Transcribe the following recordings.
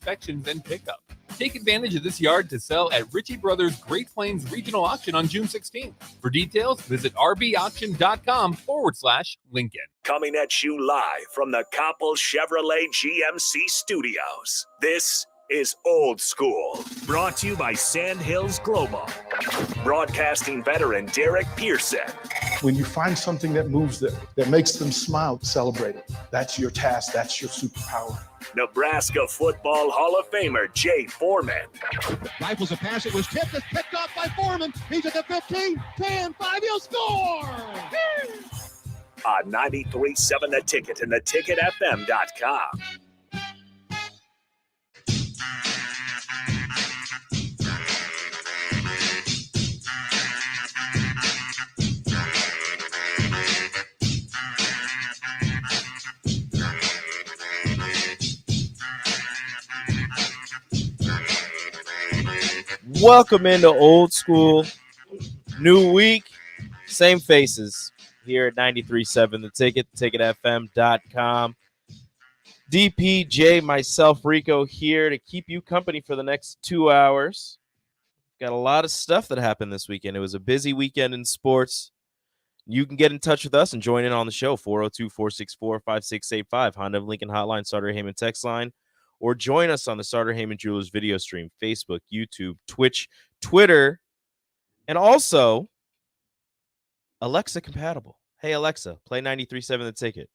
inspections and pickup. Take advantage of this yard to sell at Ritchie Brothers Great Plains Regional Auction on June 16th. For details, visit rbauction.com/Lincoln. Coming at you live from the Koppel Chevrolet GMC studios. This is Old School, brought to you by Sandhills Global. Broadcasting veteran Derek Pearson. When you find something that moves them, that makes them smile, celebrate it. That's your task. That's your superpower. Nebraska Football Hall of Famer Jay Foreman. Rifles a pass. It was tipped. It's picked off by Foreman. He's at the 15, 10, 5. He'll score! On 93.7 The Ticket and theticketfm.com. Welcome into Old School. New week, same faces here at 93.7 The Ticket, theticketfm.com. DPJ, myself, Rico, here to keep you company for the next 2 hours. Got a lot of stuff that happened this weekend. It was a busy weekend in sports. You can get in touch with us and join in on the show, 402-464-5685, Honda of Lincoln Hotline, Starter Heyman text line, or join us on the Starter Heyman Jewelers video stream, Facebook, YouTube, Twitch, Twitter, and also Alexa compatible. Hey, Alexa, play 93.7 The Ticket.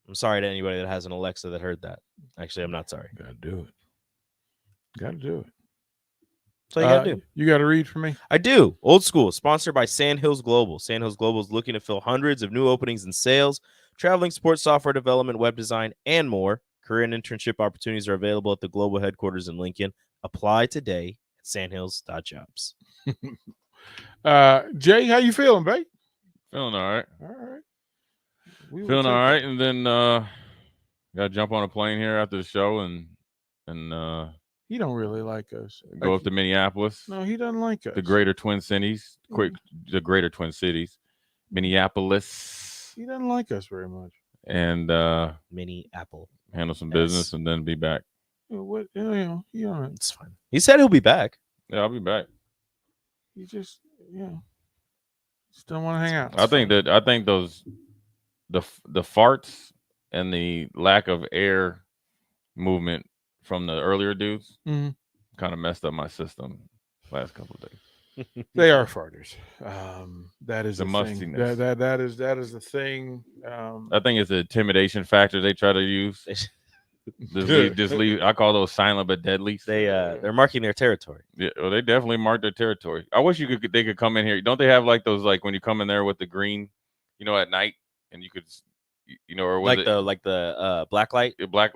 I'm sorry to anybody that has an Alexa that heard that. Actually, I'm not sorry. Gotta do it. Gotta do it. So you got to do. You got to read for me? I do. Old School, sponsored by Sandhills Global. Sandhills Global is looking to fill hundreds of new openings in sales, traveling support, software development, web design, and more. Career and internship opportunities are available at the global headquarters in Lincoln. Apply today at sandhills.jobs. Jay, how you feeling, babe? Feeling all right. All right. Feeling all right. And then got to jump on a plane here after the show and he don't really like us. go up to Minneapolis. No, he doesn't like us. The greater Twin Cities. The greater Twin Cities. Minneapolis. He doesn't like us very much. And Mini Apple. handle some business and then be back. What? It's fine. He said he'll be back. Yeah, I'll be back. You just don't want to hang out. I think those the farts and the lack of air movement from the earlier dudes kind of messed up my system last couple of days. They are farters. That is the thing. mustiness. That is the thing. I think it's the intimidation factor they try to use. Just leave. I call those silent but deadly. They're marking their territory. Yeah, well, they definitely mark their territory. I wish they could come in here. Don't they have like those, like when you come in there with the green, at night, and you could, or was the black light. Black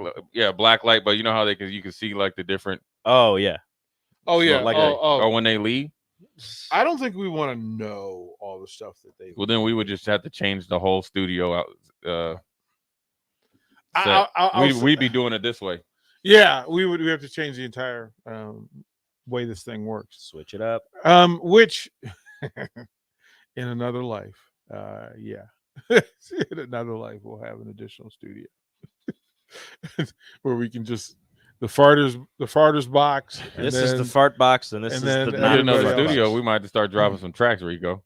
light. But you know how you can see like the different. Oh yeah. Oh yeah. Or when they leave. I don't think we want to know all the stuff that they. Well, then we would just have to change the whole studio out. We'd be doing it this way. Yeah, we have to change the entire way this thing works. Switch it up. Which in another life, in another life we'll have an additional studio where we can just the farters box. This is the fart box, and this is the studio. We might have to start dropping some tracks, Rico.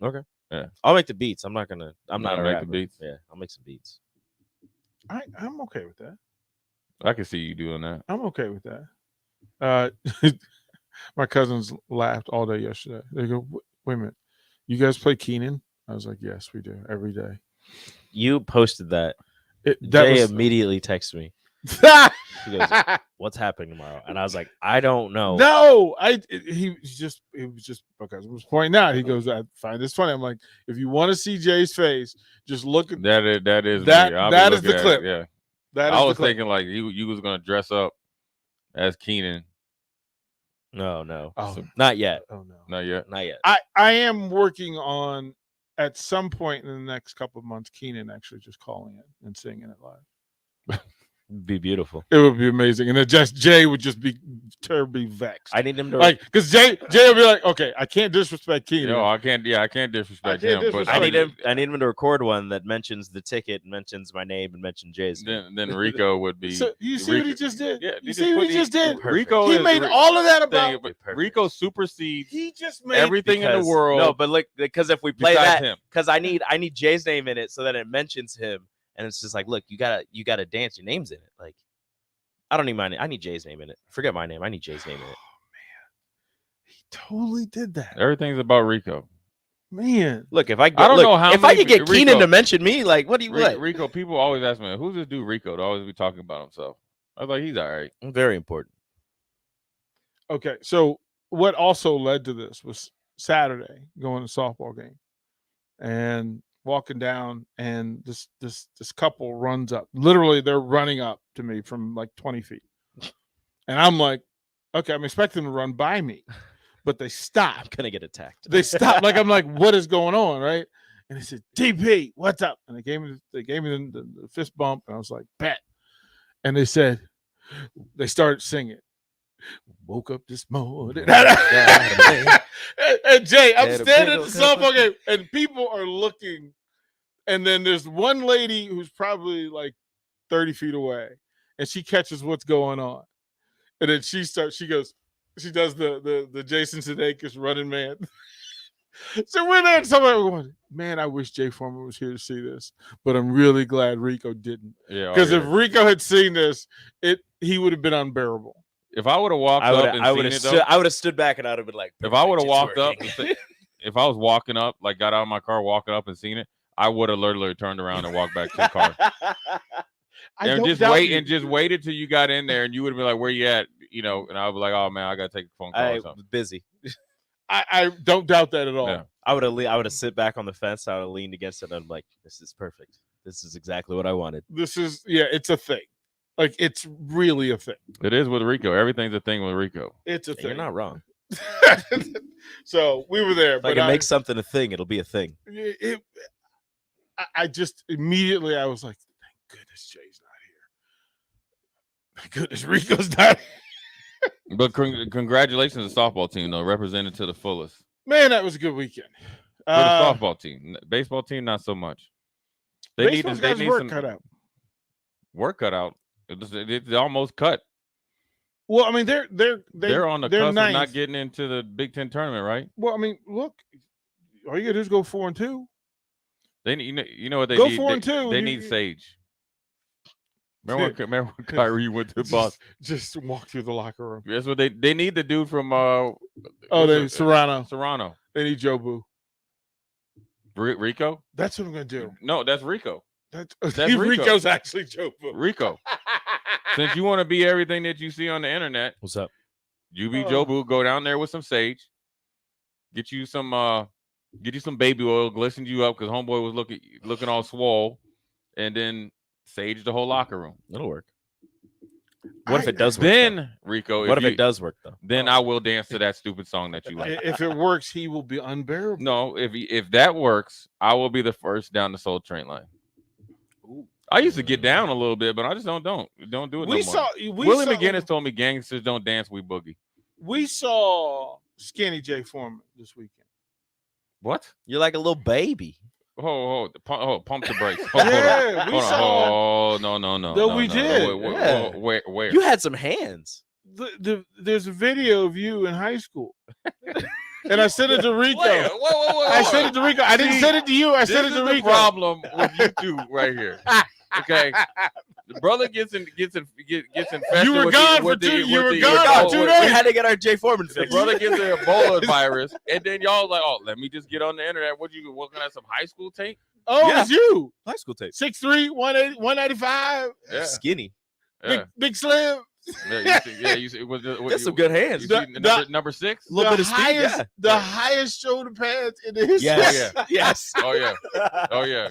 Okay. Yeah. I'll make the beats. I'm not a make rapper. the beats. Yeah, I'll make some beats. I'm okay with that. I can see you doing that. I'm okay with that. My cousins laughed all day yesterday. They go, "Wait a minute, you guys play Keenan?" I was like, "Yes, we do every day." You posted that. Jay immediately texted me. He goes, "What's happening tomorrow?" And I was like, "I don't know." No, it was just because I was pointing out. He goes, "I find this funny." I'm like, "If you want to see Jay's face, just look at that is that is the clip." Yeah, I was thinking like you was gonna dress up as Keenan. No. Oh, not yet. Oh no, not yet. I am working on at some point in the next couple of months. Keenan actually just calling it and singing it live. Be beautiful. It would be amazing, and then Jay would just be terribly vexed. I need him to Like, because Jay will be like, okay, I can't disrespect Keenan. Yo, I can't disrespect I can't him. But disrespect I need him to record one that mentions the ticket, mentions my name, and mentions Jay's name. Then Rico would be. So, you see what he just did? Yeah, you see what he just did? Perfect. Rico He is made all of that about. but Perfect. Rico supersedes He just made everything in the Because- world. No, but like because if we play besides that, him. because I need Jay's name in it so that it mentions him, and it's just like, look, you gotta dance. Your name's in it. Like, I don't need my name. I need Jay's name in it. Forget my name. I need Jay's name in it. He totally did that, Everything's about Rico. man. Look, if I get, don't know how if I many could get Rico- Keenan to mention me, like, what do you what? Rico, people always ask me, who's this dude Rico? To always be talking about himself. I was like, he's all right. Very important. Okay, so what also led to this was Saturday going to softball game and walking down, and this couple runs up. Literally, they're running up to me from like 20 feet, and I'm like, okay, I'm expecting them to run by me, but they I'm stopped. gonna get attacked. They stopped. Like I'm like, what is going on, right? And they said, DP, what's up? And they gave me the fist bump, and I was like, bet. And they said, they started singing. Woke up this morning. And Jay, I'm Had a standing at big the old softball game, and people are looking. And then there's one lady who's probably like 30 feet away, and she catches what's going on. And then she does the Jason Sudeikis running man. So we're there, and somebody going, man, I wish Jay Foreman was here to see this, but I'm really glad Rico didn't. Yeah, Because oh, if yeah. Rico had seen this, he would have been unbearable. If I would have walked up and seen it, though, I would have stood back and I would have been like, if I would have "Perfect, walked it's up, working." if I was walking up, like got out of my car, walking up and seen it, I would have literally turned around and walked back to the car. I And don't just doubt wait you. and just waited till you got in there, and you would have been like, "Where you at?" You know, and I would be like, "Oh man, I gotta take a phone call I or was something." busy. I don't doubt that at all. Yeah. I would have sit back on the fence. I would have leaned against it. And I'm like, this is perfect. This is exactly what I wanted. This is it's a thing. Like it's really a thing. It is with Rico. Everything's a thing with Rico. It's a And thing. you're not wrong. So we were there, Like but it makes something a thing, it'll be a thing. I just immediately I was like, thank goodness Jay's not here. Thank goodness Rico's not here. But congratulations to the softball team, though, represented to the fullest. Man, that was a good weekend. For the softball team, baseball team, not so much. They need Baseball's they got need work some cut out. work cut out. It's almost cut. Well, I mean, they're on the they're cusp of ninth. not getting into the Big Ten tournament, right? Well, I mean, look, all you gotta do is go 4-2. They need, you know what they Go need. 4-2. They need Sage. Remember when Kyrie went to Boston? Just walk through the locker room. That's what they need. The dude from Serrano. Serrano. They need Jobu. Rico? That's what I'm gonna do. No, that's Rico. That's Rico. Rico's actually Jobu. Rico. Since you want to be everything that you see on the internet, What's up? you be Oh. Jobu. Go down there with some sage. Get you some baby oil, glisten you up because homeboy was looking all swole, and then sage the whole locker room. It'll work. What if it does work? Then Rico, What if it does work though? Then I will dance to that stupid song that you like. If it works, he will be unbearable. No, if that works, I will be the first down the Soul Train line. I used to get down a little bit, but I just don't do it no more. Willie McGinnis told me gangsters don't dance, we boogie. We saw Skinny Jay Foreman this weekend. What? You're like a little baby. Pump the brakes. Yeah, we saw. Oh no. No, we did. Where? You had some hands. There's a video of you in high school, and I sent it to Rico. Whoa. I sent it to Rico. I didn't send it to you. I sent it to This is the Rico. problem with you two right here. Okay, the brother gets infected. You were with gone the, for with two- the, you with were the gone Ebola- for 2 We days. had to get our Jay Foreman The fix. brother gets the Ebola virus, and then y'all like, oh, let me just get on the internet. What you working at some high school tape? Oh, Yeah. it's you. High school tape. 6'3", 180, 195, Yeah, Skinny. yeah. big slim. You see, Got some good hands. You The- see number 6? A little bit of speed. highest, Yeah. the highest shoulder pads in the history. Yes. Oh, Yes. Oh yeah.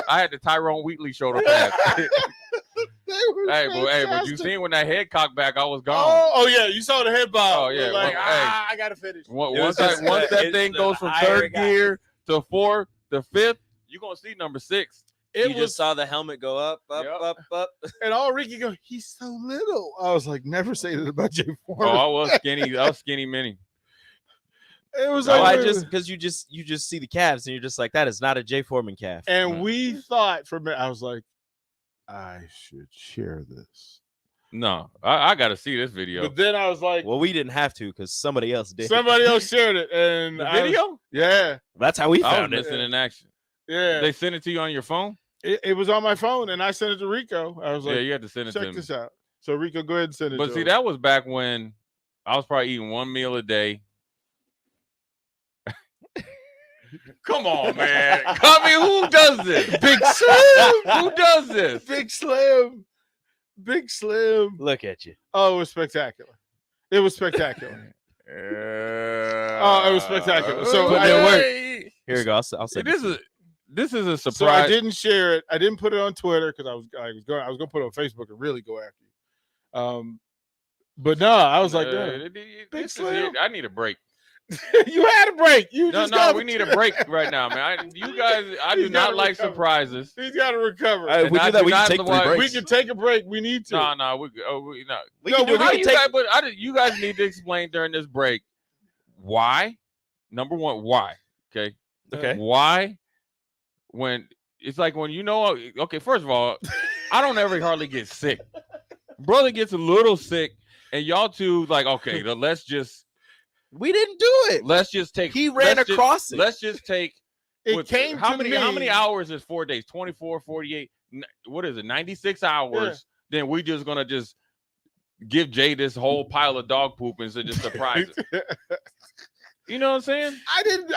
I had the Tyrone Wheatley shoulder pad. They were Hey, but you fantastic. seen when that head cocked back, I was gone. Oh yeah, you saw the head bob. Oh, yeah. You're like, Well, hey. I gotta finish. Once that thing goes from higher third it got. gear to fourth to fifth, you're gonna see number 6. You just saw the helmet go up, up. And all Ricky go, he's so little. I was like, never say that about Jay Foreman. Oh, I was skinny mini. It was No, like, because you just see the calves and you're just like, that is not a Jay Foreman calf. and we thought for a minute, I was like, I should share this. No, I got to see this video. But then I was like, Well, we didn't have to because somebody else did. somebody else shared it. And The I was- video? yeah. That's how we I was found it. missing in action. Yeah. They sent it to you on your phone? It was on my phone and I sent it to Rico. I was like, Yeah, you had to send it to check me. this out. So Rico, go ahead and send it But to see, him. that was back when I was probably eating one meal a day. Come on, man. I mean, who does this? Big Slim. Who does this? Big Slim. Big Slim. Look at you. Oh, it was spectacular. It was spectacular. Oh, it was spectacular. So Put I- it work. Hey, Here we go. I'll send this is a So I surprise. didn't share it. I didn't put it on Twitter because I was gonna put it on Facebook and really go after you. But no, I was like, Big Big Slim. I need a break. you had a break. You No, just got we need a break right now, man. You guys, I do He's not gotta like recover. surprises. He's got to recover. If we And I do that, do we can not take know 3 why- breaks. we can take a break. We need to. No, no, We No, can do we it. How We you can take guys, but you guys need to explain during this break why. Number one, why? Okay. Okay. Why? When it's like when you know. Okay, first of all, I don't ever hardly get sick. Brother gets a little sick, and y'all two like, okay, let's just We didn't do it. take. He ran let's just- across it. Let's just take. It came how to many me. how many hours is 4 days? 24, 48. What is it? 96 hours. Then we just gonna just give Jay this whole pile of dog poop and just surprise him. You know what I'm saying?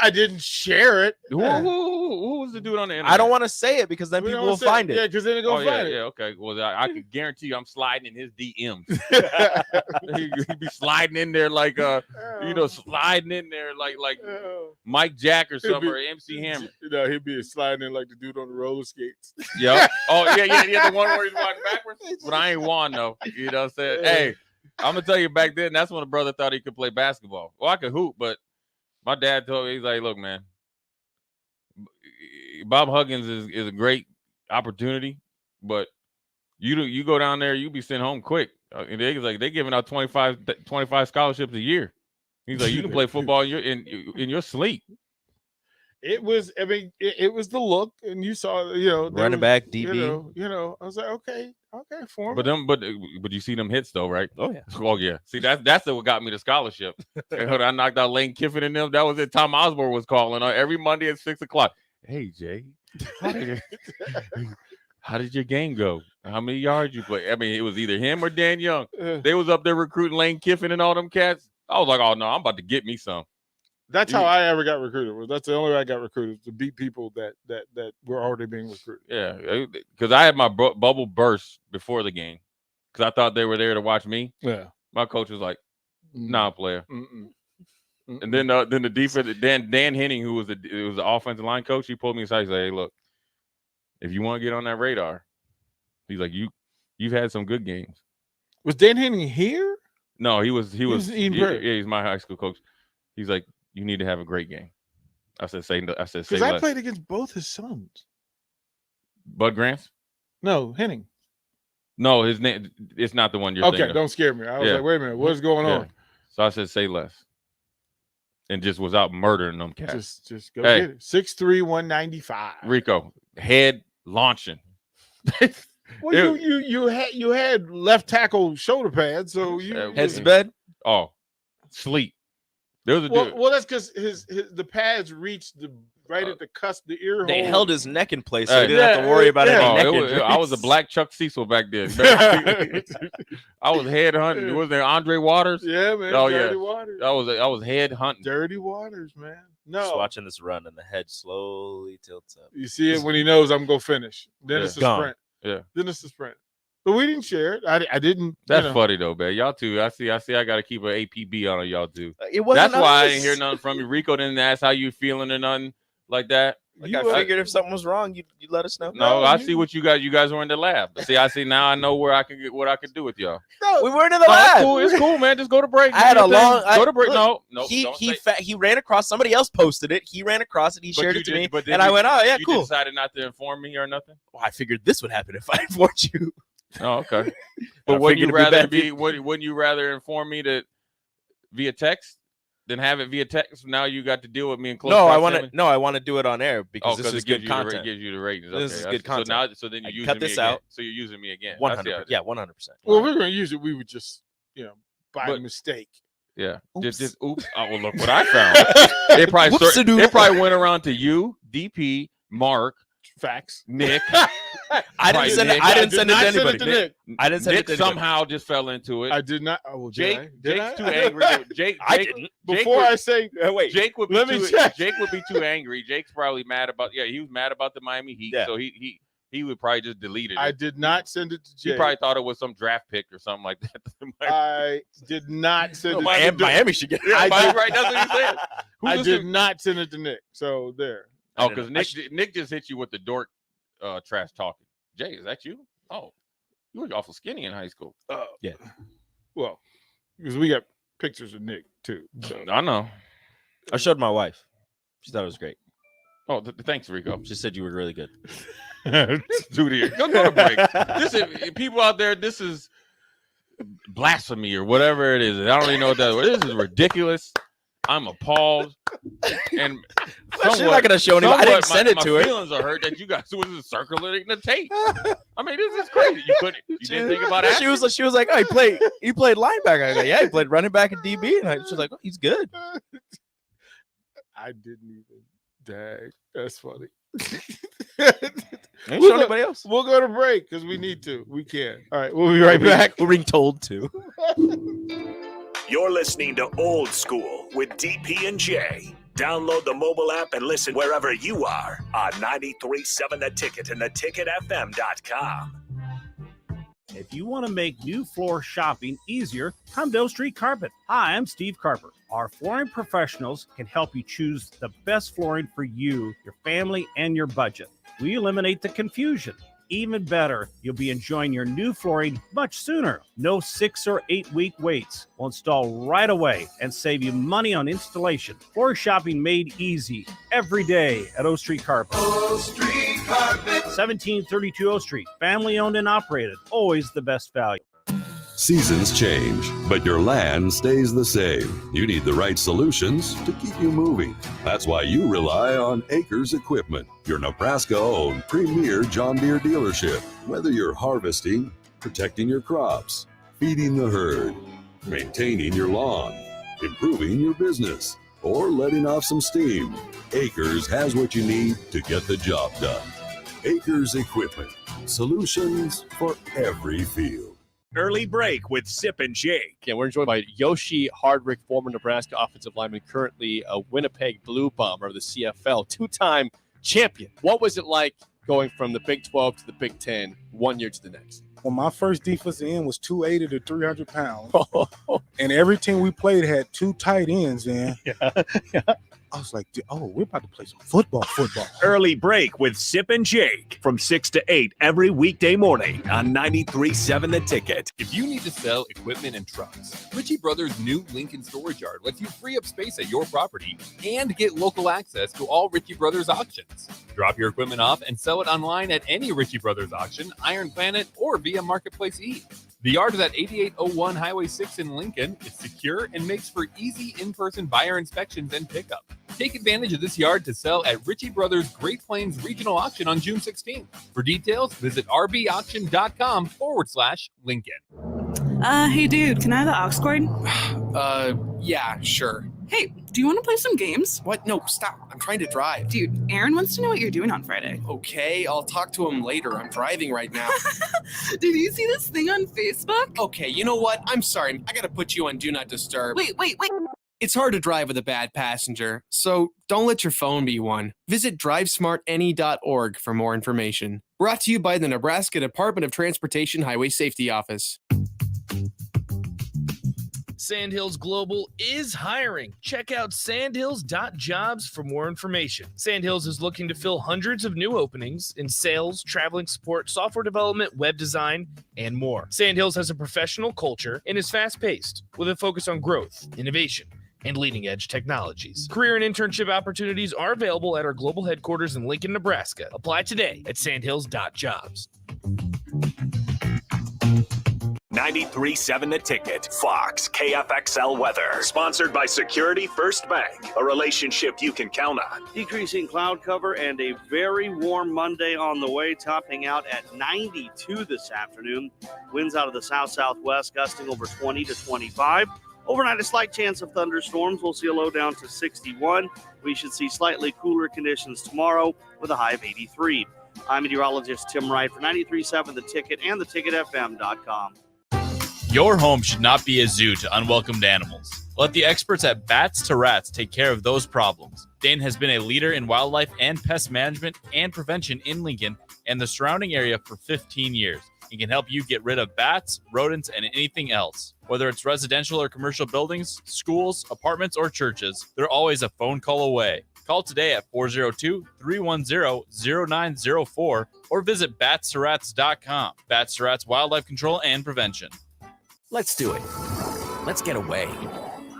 I didn't share it. Who was the dude on the internet? I don't want to say it because then We people don't will say- find Yeah, it. because then they go Oh yeah, find yeah, okay. Well, I can guarantee you, I'm sliding in his DMs. it. He'd be sliding in there like sliding in there like Mike Jack or It'd something be- or MC Hammer. No, he'd be sliding in like the dude on the roller skates. Yeah. Oh yeah. The one where he's walking backwards. But I ain't won though. You know what I'm saying? Hey, I'm gonna tell you, back then, that's when a brother thought he could play basketball. Well, I could hoop, but my dad told me, he's like, look, man, Bob Huggins is a great opportunity, but you go down there, you be sent home quick. And they giving out 25 scholarships a year. He's like, you can play football in your sleep. It was, I mean, it was the look, and you saw, Running back, DB. I was like, okay, for But but you see them hits though, right? Oh yeah. Oh yeah. See, that's what got me the scholarship. I knocked out Lane Kiffin and them. That was it. Tom Osborne was calling every Monday at 6:00. Hey Jay, how did your game go? How many yards you play? I mean, it was either him or Dan Young. They was up there recruiting Lane Kiffin and all them cats. I was like, oh no, I'm about to get me some. That's how I ever got recruited. That's the only way I got recruited, to beat people that were already being recruited. Yeah, because I had my bubble burst before the game because I thought they were there to watch me. Yeah. My coach was like, "Nah, player." Mm-mm. And then the defense, Dan Henning, who was the offensive line coach, he pulled me aside. He said, "Hey, look, if you want to get on that radar," he's like, "You've had some good games." Was Dan Henning here? No, he was Eden Prairie. yeah, he's my high school coach. He's like, "You need to have a great game." I said, "Say Because I less." played against both his sons. Bud Grants? No, Henning. No, his name. It's not the one you're thinking Okay, of. don't scare me. I was Yeah. like, wait a minute, what's going Yeah. on? So I said, "Say less," and just was out murdering them cats. Just go Hey. get it. 6'3", 195. Rico head launching. Well, you had left tackle shoulder pads, so you Head sped. Oh, sleep. There was a dude. Well, that's because the pads reached right at the cusp, the ear They hole. held his neck in place, so Hey. he didn't have to worry about Yeah. any Oh, neck I was a injuries. black Chuck Cecil back then. I was head hunting. Was there Andre Waters? Yeah, man. Oh, yeah. Dirty Waters. I was head hunting. Dirty Waters, man. Just No, watching this run, and the head slowly tilts up. you see it when he knows I'm gonna finish. Then Yeah. it's a Gone. sprint. Yeah. Then it's a sprint. But we didn't share it. I didn't. That's funny though, man. Y'all too. I see. I got to keep an APB on y'all too. It wasn't That's why I us. didn't hear nothing from you. Rico didn't ask how you feeling or nothing like that. Like I figured if something was wrong, you let us know. No, I see what you guys were in the lab. See, I see now. I know where I can get what I can do with y'all. No, we weren't in the No, lab. it's cool, man. Just go to break. I had a long. Go to break. No. He ran across. Somebody else posted it. He ran across it. He shared it to me, and I went, "Oh yeah, cool." You decided not to inform me or nothing. Well, I figured this would happen if I informed you. Oh, okay. But wouldn't you rather inform me that via text than have it via text? Now you got to deal with me in close proximity. I want to do it on air because this is good content. Gives you the ratings. This is good content. So then you cut this out. So you're using me again. 100%. Yeah, 100%. Well, if we're going to use it, we would just, by mistake. Yeah. Oops. Just oops. Oh, well, look what I found. It probably went around to you, DP, Mark, Facts. Nick. I didn't send it. I didn't send it to anybody. Nick. I didn't send it to anybody. Somehow just fell into it. I did not. Oh, Jake's I? too angry. I didn't. Before I say, wait, Jake would be let me check. Jake would be too angry. Jake's probably mad about. Yeah, he was mad about the Miami Heat. Yeah. So he would probably just delete it. I did not send it to Jake. He probably thought it was some draft pick or something like that. I did not send it. Miami should get it. Right, that's what he said. I did not send it to Nick. So there. Oh, because Nick just hit you with the dork trash talking. Jay, is that you? Oh, you were awful skinny in high school. Yeah. Well, because we got pictures of Nick too. So. I know. I showed my wife. She thought it was great. Oh, thanks, Rico. She said you were really good. Dude, go to break. This is people out there. This is blasphemy or whatever it is. I don't even know what that is. This is ridiculous. I'm appalled. And she's not gonna show anybody. I didn't send it to her. My feelings are hurt that you guys was circulating the tape. I mean, this is crazy. You didn't think about it. She was like, oh, he played linebacker. I go, yeah, he played running back and DB. And she was like, oh, he's good. I didn't even. Dang, that's funny. Ain't show anybody else. We'll go to break because we need to. We can. All right, we'll be right back. We're being told to. You're listening to Old School with DP and J. Download the mobile app and listen wherever you are on 93.7 The Ticket and theticketfm.com. If you want to make new floor shopping easier, come to Oak Street Carpet. Hi, I'm Steve Carper. Our flooring professionals can help you choose the best flooring for you, your family, and your budget. We eliminate the confusion. Even better, you'll be enjoying your new flooring much sooner. No 6 or 8 week waits. We'll install right away and save you money on installation. Floor shopping made easy every day at Oak Street Carpet. Oak Street Carpet. 1732 Oak Street. Family owned and operated. Always the best value. Seasons change, but your land stays the same. You need the right solutions to keep you moving. That's why you rely on Acres Equipment, your Nebraska-owned premier John Deere dealership. Whether you're harvesting, protecting your crops, feeding the herd, maintaining your lawn, improving your business, or letting off some steam, Acres has what you need to get the job done. Acres Equipment, solutions for every field. Early break with Sip and Jake. And we're joined by Yoshi Hardrick, former Nebraska offensive lineman, currently a Winnipeg Blue Bomber of the CFL, two-time champion. What was it like going from the Big 12 to the Big 10 1 year to the next? Well, my first defensive end was 280 to 300 pounds. And every team we played had two tight ends in. Yeah. I was like, we're about to play some football. Early break with Sip and Jake from 6 to 8 every weekday morning on 93.7 The Ticket. If you need to sell equipment and trucks, Ritchie Brothers' new Lincoln Storage Yard lets you free up space at your property and get local access to all Ritchie Brothers auctions. Drop your equipment off and sell it online at any Ritchie Brothers auction, Iron Planet, or via Marketplace E. The yard is at 8801 Highway 6 in Lincoln. It's secure and makes for easy in-person buyer inspections and pickup. Take advantage of this yard to sell at Ritchie Brothers Great Plains Regional Auction on June 16th. For details, visit rbauction.com/Lincoln. Hey dude, can I have the aux cord? Yeah, sure. Hey, do you want to play some games? What? No, stop. I'm trying to drive. Dude, Aaron wants to know what you're doing on Friday. Okay, I'll talk to him later. I'm driving right now. Did you see this thing on Facebook? Okay, you know what? I'm sorry. I gotta put you on Do Not Disturb. Wait. It's hard to drive with a bad passenger, so don't let your phone be one. Visit drivesmartany.org for more information. Brought to you by the Nebraska Department of Transportation Highway Safety Office. Sandhills Global is hiring. Check out sandhills.jobs for more information. Sandhills is looking to fill hundreds of new openings in sales, traveling support, software development, web design, and more. Sandhills has a professional culture and is fast-paced with a focus on growth, innovation, and leading-edge technologies. Career and internship opportunities are available at our global headquarters in Lincoln, Nebraska. Apply today at sandhills.jobs. 93.7 The Ticket, Fox, KFXL weather. Sponsored by Security First Bank, a relationship you can count on. Decreasing cloud cover and a very warm Monday on the way, topping out at 92 this afternoon. Winds out of the south-southwest, gusting over 20 to 25. Overnight, a slight chance of thunderstorms. We'll see a low down to 61. We should see slightly cooler conditions tomorrow with a high of 83. I'm meteorologist Tim Wright for 93.7 The Ticket and theticketfm.com. Your home should not be a zoo to unwelcomed animals. Let the experts at Bats to Rats take care of those problems. Dane has been a leader in wildlife and pest management and prevention in Lincoln and the surrounding area for 15 years. He can help you get rid of bats, rodents, and anything else. Whether it's residential or commercial buildings, schools, apartments, or churches, they're always a phone call away. Call today at 402-310-0904 or visit batsterats.com. Bats to Rats Wildlife Control and Prevention. Let's do it. Let's get away.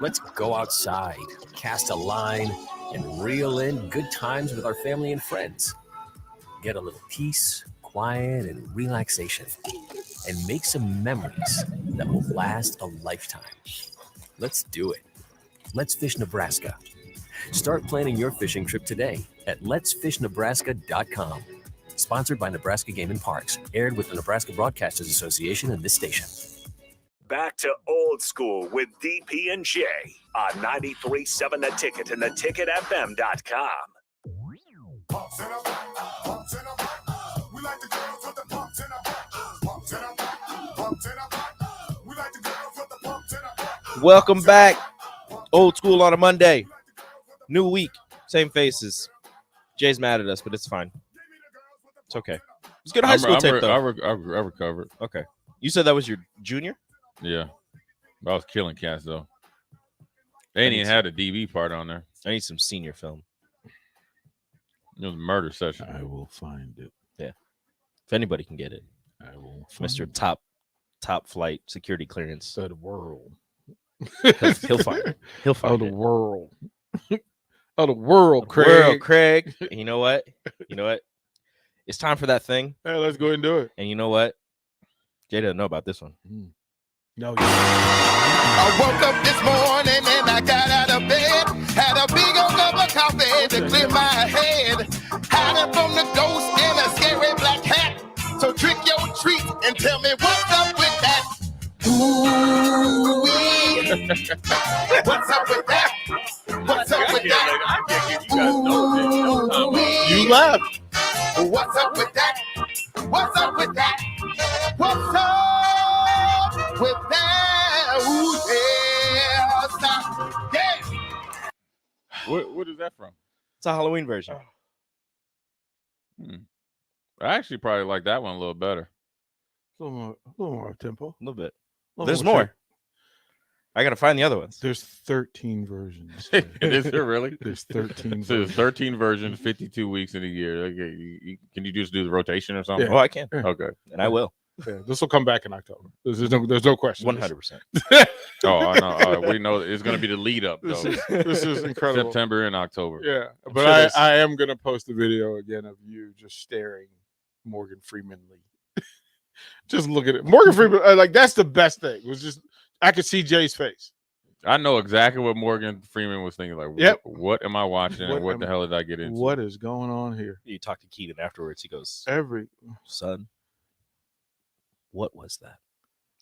Let's go outside, cast a line, and reel in good times with our family and friends. Get a little peace, quiet, and relaxation, and make some memories that will last a lifetime. Let's do it. Let's Fish Nebraska. Start planning your fishing trip today at letsfishnebraska.com. Sponsored by Nebraska Game and Parks. Aired with the Nebraska Broadcasters Association and this station. Back to old school with DP and J on 93.7 The Ticket and theticketfm.com. Welcome back. Old school on a Monday. New week. Same faces. Jay's mad at us, but it's fine. It's okay. It's good high school tape, though. I recovered. Okay. You said that was your junior? Yeah. I was killing cats, though. They ain't even had a DB part on there. I need some senior film. It was a murder session. I will find it. Yeah. If anybody can get it. I will Mr. find Top flight security clearance. of the world. He'll find it. He'll find Of the it. world. Of the world, Craig. World, Craig. And you know what? It's time for that thing. Hey, let's go ahead and do it. And you know what? Jay doesn't know about this one. No. I woke up this morning and I got out of bed. Had a big old cup of coffee to clear my head. Hiding from the ghost in a scary black hat. So trick your treat and tell me what's up with that. Ooh-wee. What's up with that? What's up with that? Ooh-wee. You laughed. What's up with that? What's up with that? What's up with that? Ooh, yeah, stop. Yeah. What is that from? It's a Halloween version. I actually probably like that one a little better. A little more tempo. A little bit. A little There's more. tempo. I got to find the other ones. There's 13 versions. Is there really? There's 13 So there's 13 versions, 52 weeks in a year. Okay, can you just do the rotation or something? Yeah. Oh, I can. Okay. And I will. Yeah, this will come back in October. There's no question. 100%. Oh, I know. We know it's going to be the lead up, though. This is incredible. September and October. Yeah, I'm but sure I am going to post a video again of you just staring Morgan Freeman-ly. Just look at it. Morgan Freeman, like, that's the best thing. It was just, I could see Jay's face. I know exactly what Morgan Freeman was thinking. Like, Yep. what am I watching? and what the hell did I get into? What is going on here? You talk to Keaton afterwards. He goes, son, what was that?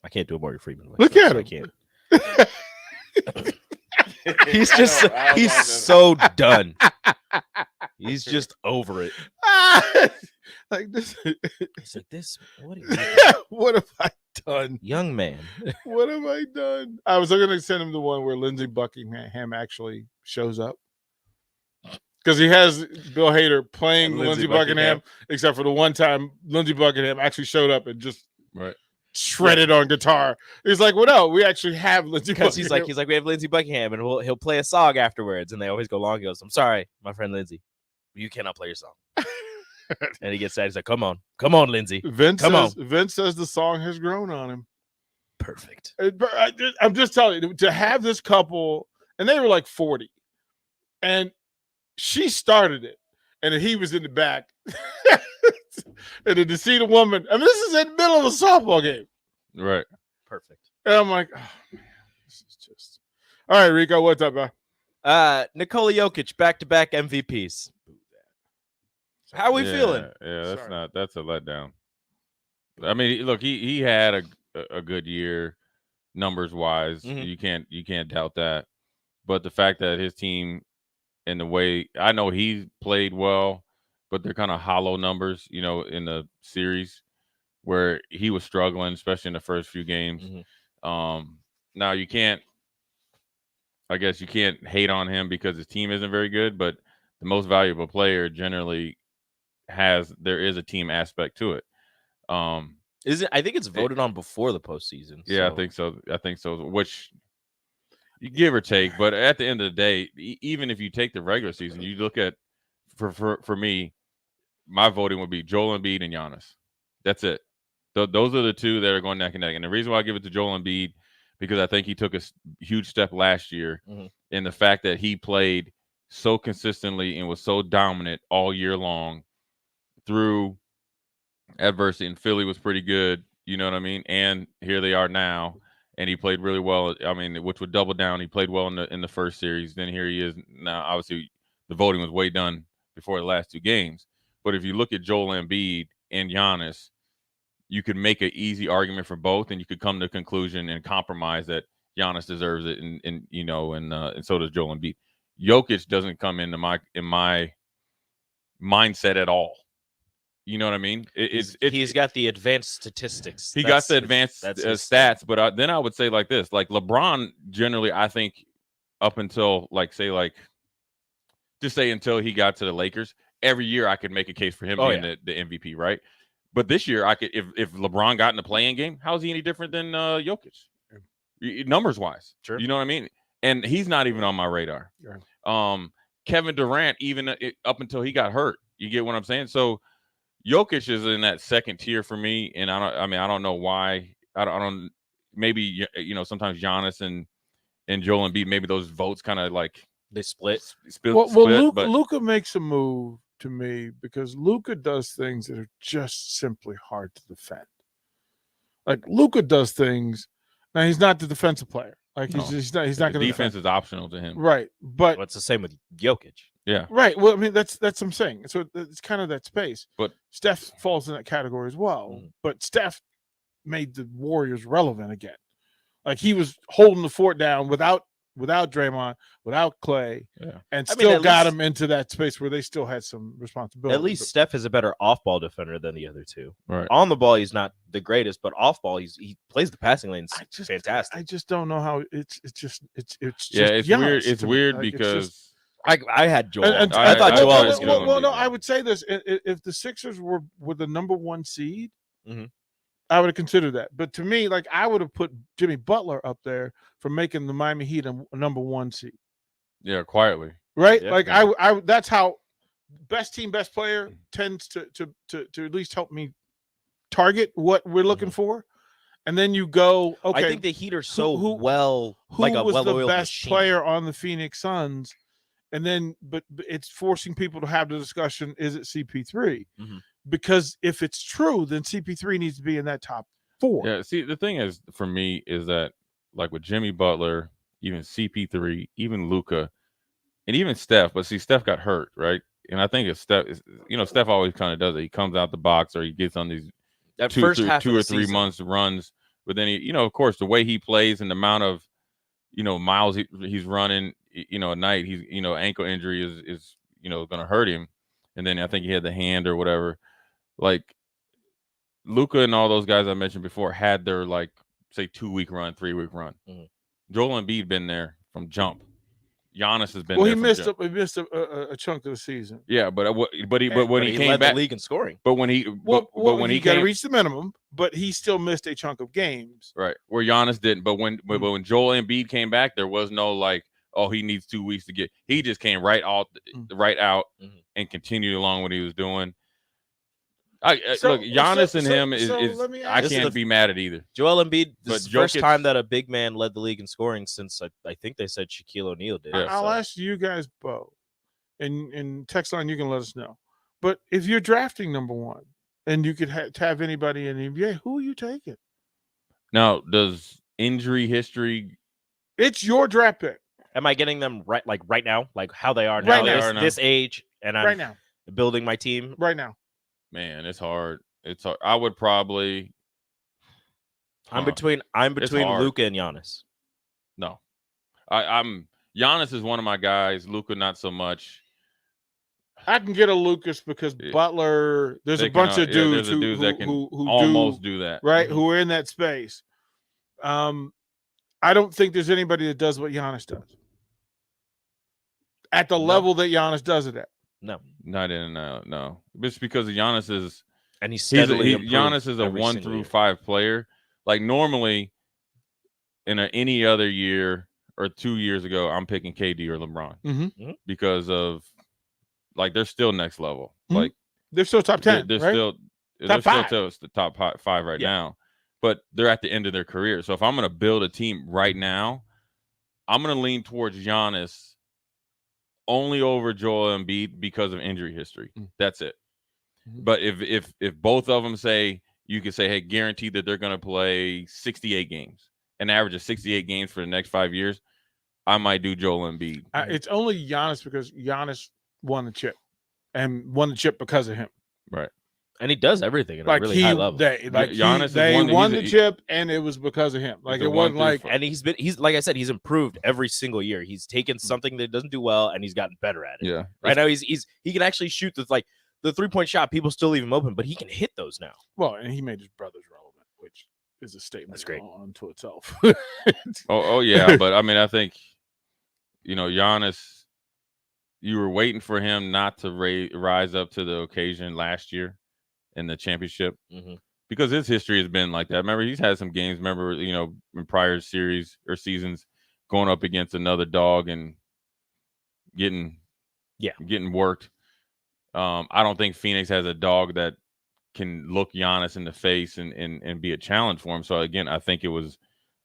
I can't do a Morgan Freeman voice. Look at him. I can't. He's just, he's so done. He's just over it. Like this. He's like, this, what, what have I done? Young man. What have I done? I was going to send him the one where Lindsey Buckingham actually shows up. Because he has Bill Hader playing Lindsey Buckingham, except for the one time Lindsey Buckingham actually showed up and just shredded on guitar. He's like, well, no, we actually have Lindsey Because Buckingham. he's like, we have Lindsey Buckingham, and he'll play a song afterwards, and they always go long. He goes, I'm sorry, my friend Lindsey, you cannot play your song. And he gets sad. He's like, come on, Lindsey. Vince Come says the song has grown on him. Perfect. I'm just telling you, to have this couple, and they were like 40, and she started it, and then he was in the back. And then to see the woman, I mean, this is in the middle of a softball game. Right. Perfect. And I'm like, oh, man, this is just. All right, Rico, what's up, man? Nikola Jokic, back-to-back MVPs. How are we feeling? Yeah, that's a letdown. I mean, look, he had a good year numbers wise. Mm-hmm. You can't doubt that. But the fact that his team and the way, I know he played well, but they're kind of hollow numbers, in the series where he was struggling, especially in the first few games. Mm-hmm. Now you can't hate on him because his team isn't very good, but the most valuable player generally there is a team aspect to it. I think it's voted on before the postseason. Yeah, so. I think so. Which you give or take, but at the end of the day, even if you take the regular season, you look at for me, my voting would be Joel Embiid and Giannis. That's it. Those are the two that are going neck and neck. And the reason why I give it to Joel Embiid, because I think he took a huge step last year in the fact that he played so consistently and was so dominant all year long through adversity. And Philly was pretty good, you know what I mean? And here they are now, and he played really well. I mean, which would double down. He played well in the first series. Then here he is now. Obviously, the voting was way done before the last two games. But if you look at Joel Embiid and Giannis, you could make an easy argument for both, and you could come to the conclusion and compromise that Giannis deserves it, and so does Joel Embiid. Jokic doesn't come into my mindset at all. You know what I mean? He's got the advanced statistics. He got the advanced stats, but then I would say like this: like LeBron, generally, I think up until until he got to the Lakers, every year I could make a case for him being the MVP, right? But this year, I could if LeBron got in the play-in game, how is he any different than Jokic, numbers wise? Sure. You know what I mean? And he's not even on my radar. Sure. Kevin Durant, even up until he got hurt, you get what I'm saying? So Jokic is in that second tier for me, and I don't know why. I don't. Maybe sometimes Giannis and Joel Embiid, maybe those votes kind of like they split. Luka makes a move to me because Luka does things that are just simply hard to defend. Like Luka does things. Now he's not the defensive player. Like he's not going to. Defense is optional to him, right? But it's the same with Jokic. Yeah. Right. Well, I mean, that's what I'm saying. So it's kind of that space. But Steph falls in that category as well. But Steph made the Warriors relevant again. Like he was holding the fort down without Draymond, without Clay, and still got him into that space where they still had some responsibility. At least Steph is a better off-ball defender than the other two. Right. On the ball, he's not the greatest, but off-ball, he plays the passing lanes fantastic. I just don't know how it's just weird. It's weird because I had Joel. I thought Joel was good. Well, no, I would say this: if the Sixers were the number one seed, I would have considered that. But to me, like I would have put Jimmy Butler up there for making the Miami Heat a number one seed. Yeah, quietly. Right? Yeah, like I that's how best team, best player tends to at least help me target what we're looking for. And then you go, okay. I think the Heat are so who was the best player on the Phoenix Suns? And then, but it's forcing people to have the discussion: is it CP3? Because if it's true, then CP3 needs to be in that top 4. Yeah. See, the thing is, for me, is that like with Jimmy Butler, even CP3, even Luka, and even Steph. But see, Steph got hurt, right? And I think if Steph, Steph always kind of does it. He comes out the box or he gets on these two or 3 months runs. But then he, of course, the way he plays and the amount of, miles he's running, a night, he's, ankle injury is going to hurt him. And then I think he had the hand or whatever. Like Luka and all those guys I mentioned before had their say 2-week run, 3-week run. Joel Embiid been there from jump. Giannis has been. Well, there he from missed jump. a chunk of the season. Yeah, but when he came led back, the league in scoring. But when he Well, when he he got to came, reach the minimum, but he still missed a chunk of games. right, where Giannis didn't. But when Joel Embiid came back, there was no like, oh, he needs 2 weeks to get. He just came right out and continued along what he was doing. Look, Giannis and him is I can't be mad at either. Joel Embiid, this is the first Jokic- time that a big man led the league in scoring since I think they said Shaquille O'Neal did. I'll ask you guys both, and text line, you can let us know. But if you're drafting number one and you could have anybody in the NBA, who are you taking? Now, does injury history? It's your draft pick. Am I getting them right now, like how they are now, this age, and I'm Right now. building my team right now? Man, it's hard. It's hard. I would probably. I'm between Luka and Giannis. No, I'm Giannis is one of my guys. Luka not so much. I can get a Lucas because Butler. There's a bunch of dudes who almost do that, right? Who are in that space. I don't think there's anybody that does what Giannis does at the level that Giannis does it at. No, not in no. It's because Giannis is and Giannis is a 1 through 5 player. Like normally, in any other year or 2 years ago, I'm picking KD or LeBron because of like they're still next level. Like they're still top 10. They're right? still top five. Still the top 5 right now, but they're at the end of their career. So if I'm going to build a team right now, I'm going to lean towards Giannis only over Joel Embiid because of injury history. That's it. But if both of them say, you can say, hey, guaranteed that they're going to play 68 games, an average of 68 games for the next 5 years, I might do Joel Embiid. It's only Giannis because Giannis won the chip and won the chip because of him. Right. And he does everything at a really high level. Giannis they won the chip, and it was because of him. Like it wasn't like, and he's like I said, he's improved every single year. He's taken something that he doesn't do well, and he's gotten better at it. Yeah. Right now, he can actually shoot the 3-point shot. People still leave him open, but he can hit those now. Well, and he made his brothers relevant, which is a statement. That's great unto itself. oh yeah, but I mean, I think Giannis. You were waiting for him not to rise up to the occasion last year in the championship because his history has been like that. Remember, he's had some games. Remember, in prior series or seasons, going up against another dog and getting worked. I don't think Phoenix has a dog that can look Giannis in the face and be a challenge for him. So again, I think it was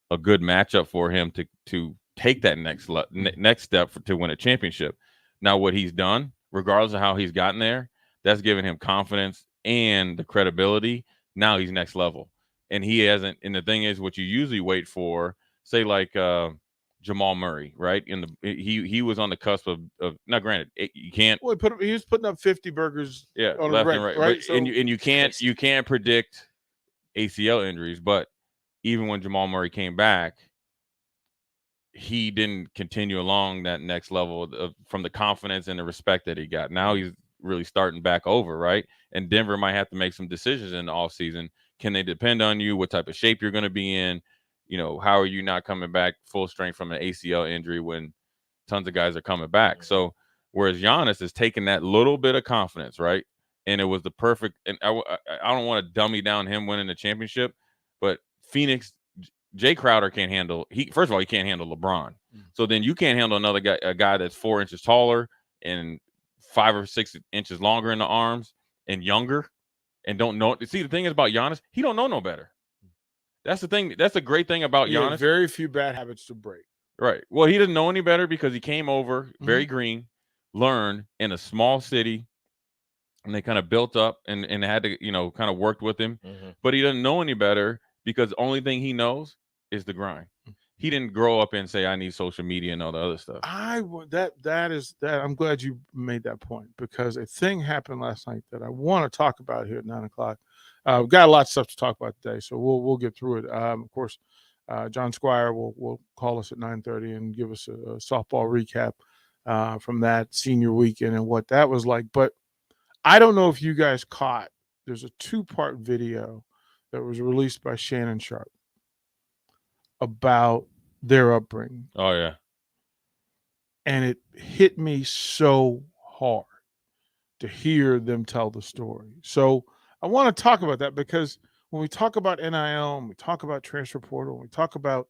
a good matchup for him to take that next step to win a championship. Now, what he's done, regardless of how he's gotten there, that's given him confidence and the credibility. Now he's next level. And he hasn't. And the thing is, what you usually wait for, say like Jamal Murray, right? He was on the cusp of now granted, you can't. Well, he was putting up 50 burgers. Yeah, on left a and right. right? But, and you can't predict ACL injuries. But even when Jamal Murray came back, he didn't continue along that next level from the confidence and the respect that he got. Now he's really starting back over, right? And Denver might have to make some decisions in the offseason. Can they depend on you? What type of shape you're going to be in? How are you not coming back full strength from an ACL injury when tons of guys are coming back? So whereas Giannis is taking that little bit of confidence, right? And it was the perfect – and I don't want to dummy down him winning the championship, but Phoenix – Jay Crowder can't handle. First of all, he can't handle LeBron. So then you can't handle another guy, a guy that's 4 inches taller and 5 or 6 inches longer in the arms and younger, and don't know. See, the thing is about Giannis, he don't know no better. That's the thing. That's a great thing about Giannis. Very few bad habits to break. Right. Well, he didn't know any better because he came over very green, learned in a small city, and they kind of built up and had to kind of worked with him. But he doesn't know any better because the only thing he knows is the grind. He didn't grow up and say, I need social media and all the other stuff. I'm glad you made that point because a thing happened last night that I want to talk about here at 9:00. We've got a lot of stuff to talk about today, so we'll get through it. Of course, John Squire will call us at 9:30 and give us a softball recap from that senior weekend and what that was like. But I don't know if you guys caught, there's a 2-part video that was released by Shannon Sharp about their upbringing. Oh, yeah. And it hit me so hard to hear them tell the story. So I want to talk about that because when we talk about NIL, and we talk about transfer portal, we talk about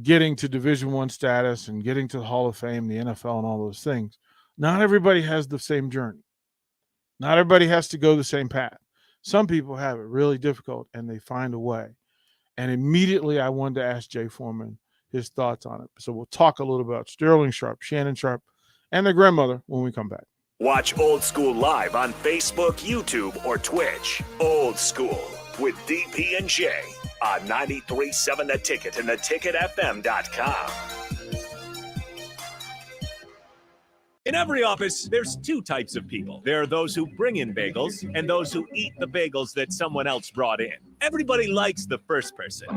getting to Division I status and getting to the Hall of Fame, the NFL, and all those things, not everybody has the same journey. Not everybody has to go the same path. Some people have it really difficult and they find a way. And immediately I wanted to ask Jay Foreman his thoughts on it. So we'll talk a little about Sterling Sharpe, Shannon Sharpe, and their grandmother when we come back. Watch Old School live on Facebook, YouTube, or Twitch. Old School with DP and J on 93.7 The Ticket and theticketfm.com. In every office, there's two types of people. There are those who bring in bagels and those who eat the bagels that someone else brought in. Everybody likes the first person.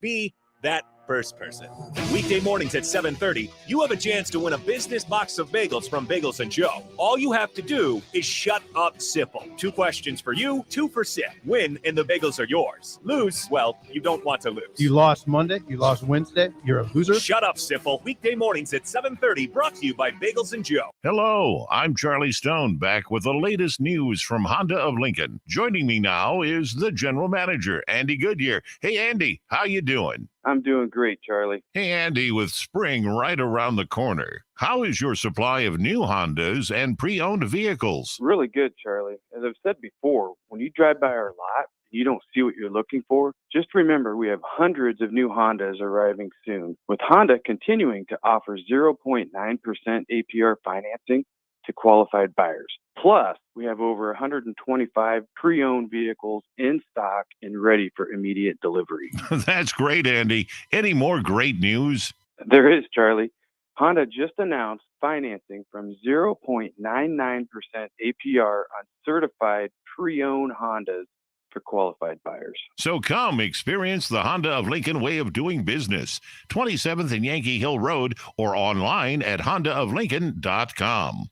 Be that first person. Weekday mornings at 7:30, you have a chance to win a business box of bagels from Bagels & Joe. All you have to do is shut up, Sipple. 2 questions for you, 2 for Sip. Win, and the bagels are yours. Lose, well, you don't want to lose. You lost Monday, you lost Wednesday, you're a loser. Shut up, Sipple. Weekday mornings at 7:30, brought to you by Bagels & Joe. Hello, I'm Charlie Stone, back with the latest news from Honda of Lincoln. Joining me now is the general manager, Andy Goodyear. Hey, Andy, how you doing? I'm doing great, Charlie. Hey, Andy, with spring right around the corner, how is your supply of new Hondas and pre-owned vehicles? Really good, Charlie. As I've said before, when you drive by our lot and you don't see what you're looking for, just remember we have hundreds of new Hondas arriving soon, with Honda continuing to offer 0.9% APR financing to qualified buyers. Plus, we have over 125 pre-owned vehicles in stock and ready for immediate delivery. That's great, Andy. Any more great news? There is, Charlie. Honda just announced financing from 0.99% APR on certified pre-owned Hondas for qualified buyers. So come experience the Honda of Lincoln way of doing business. 27th and Yankee Hill Road or online at hondaoflincoln.com.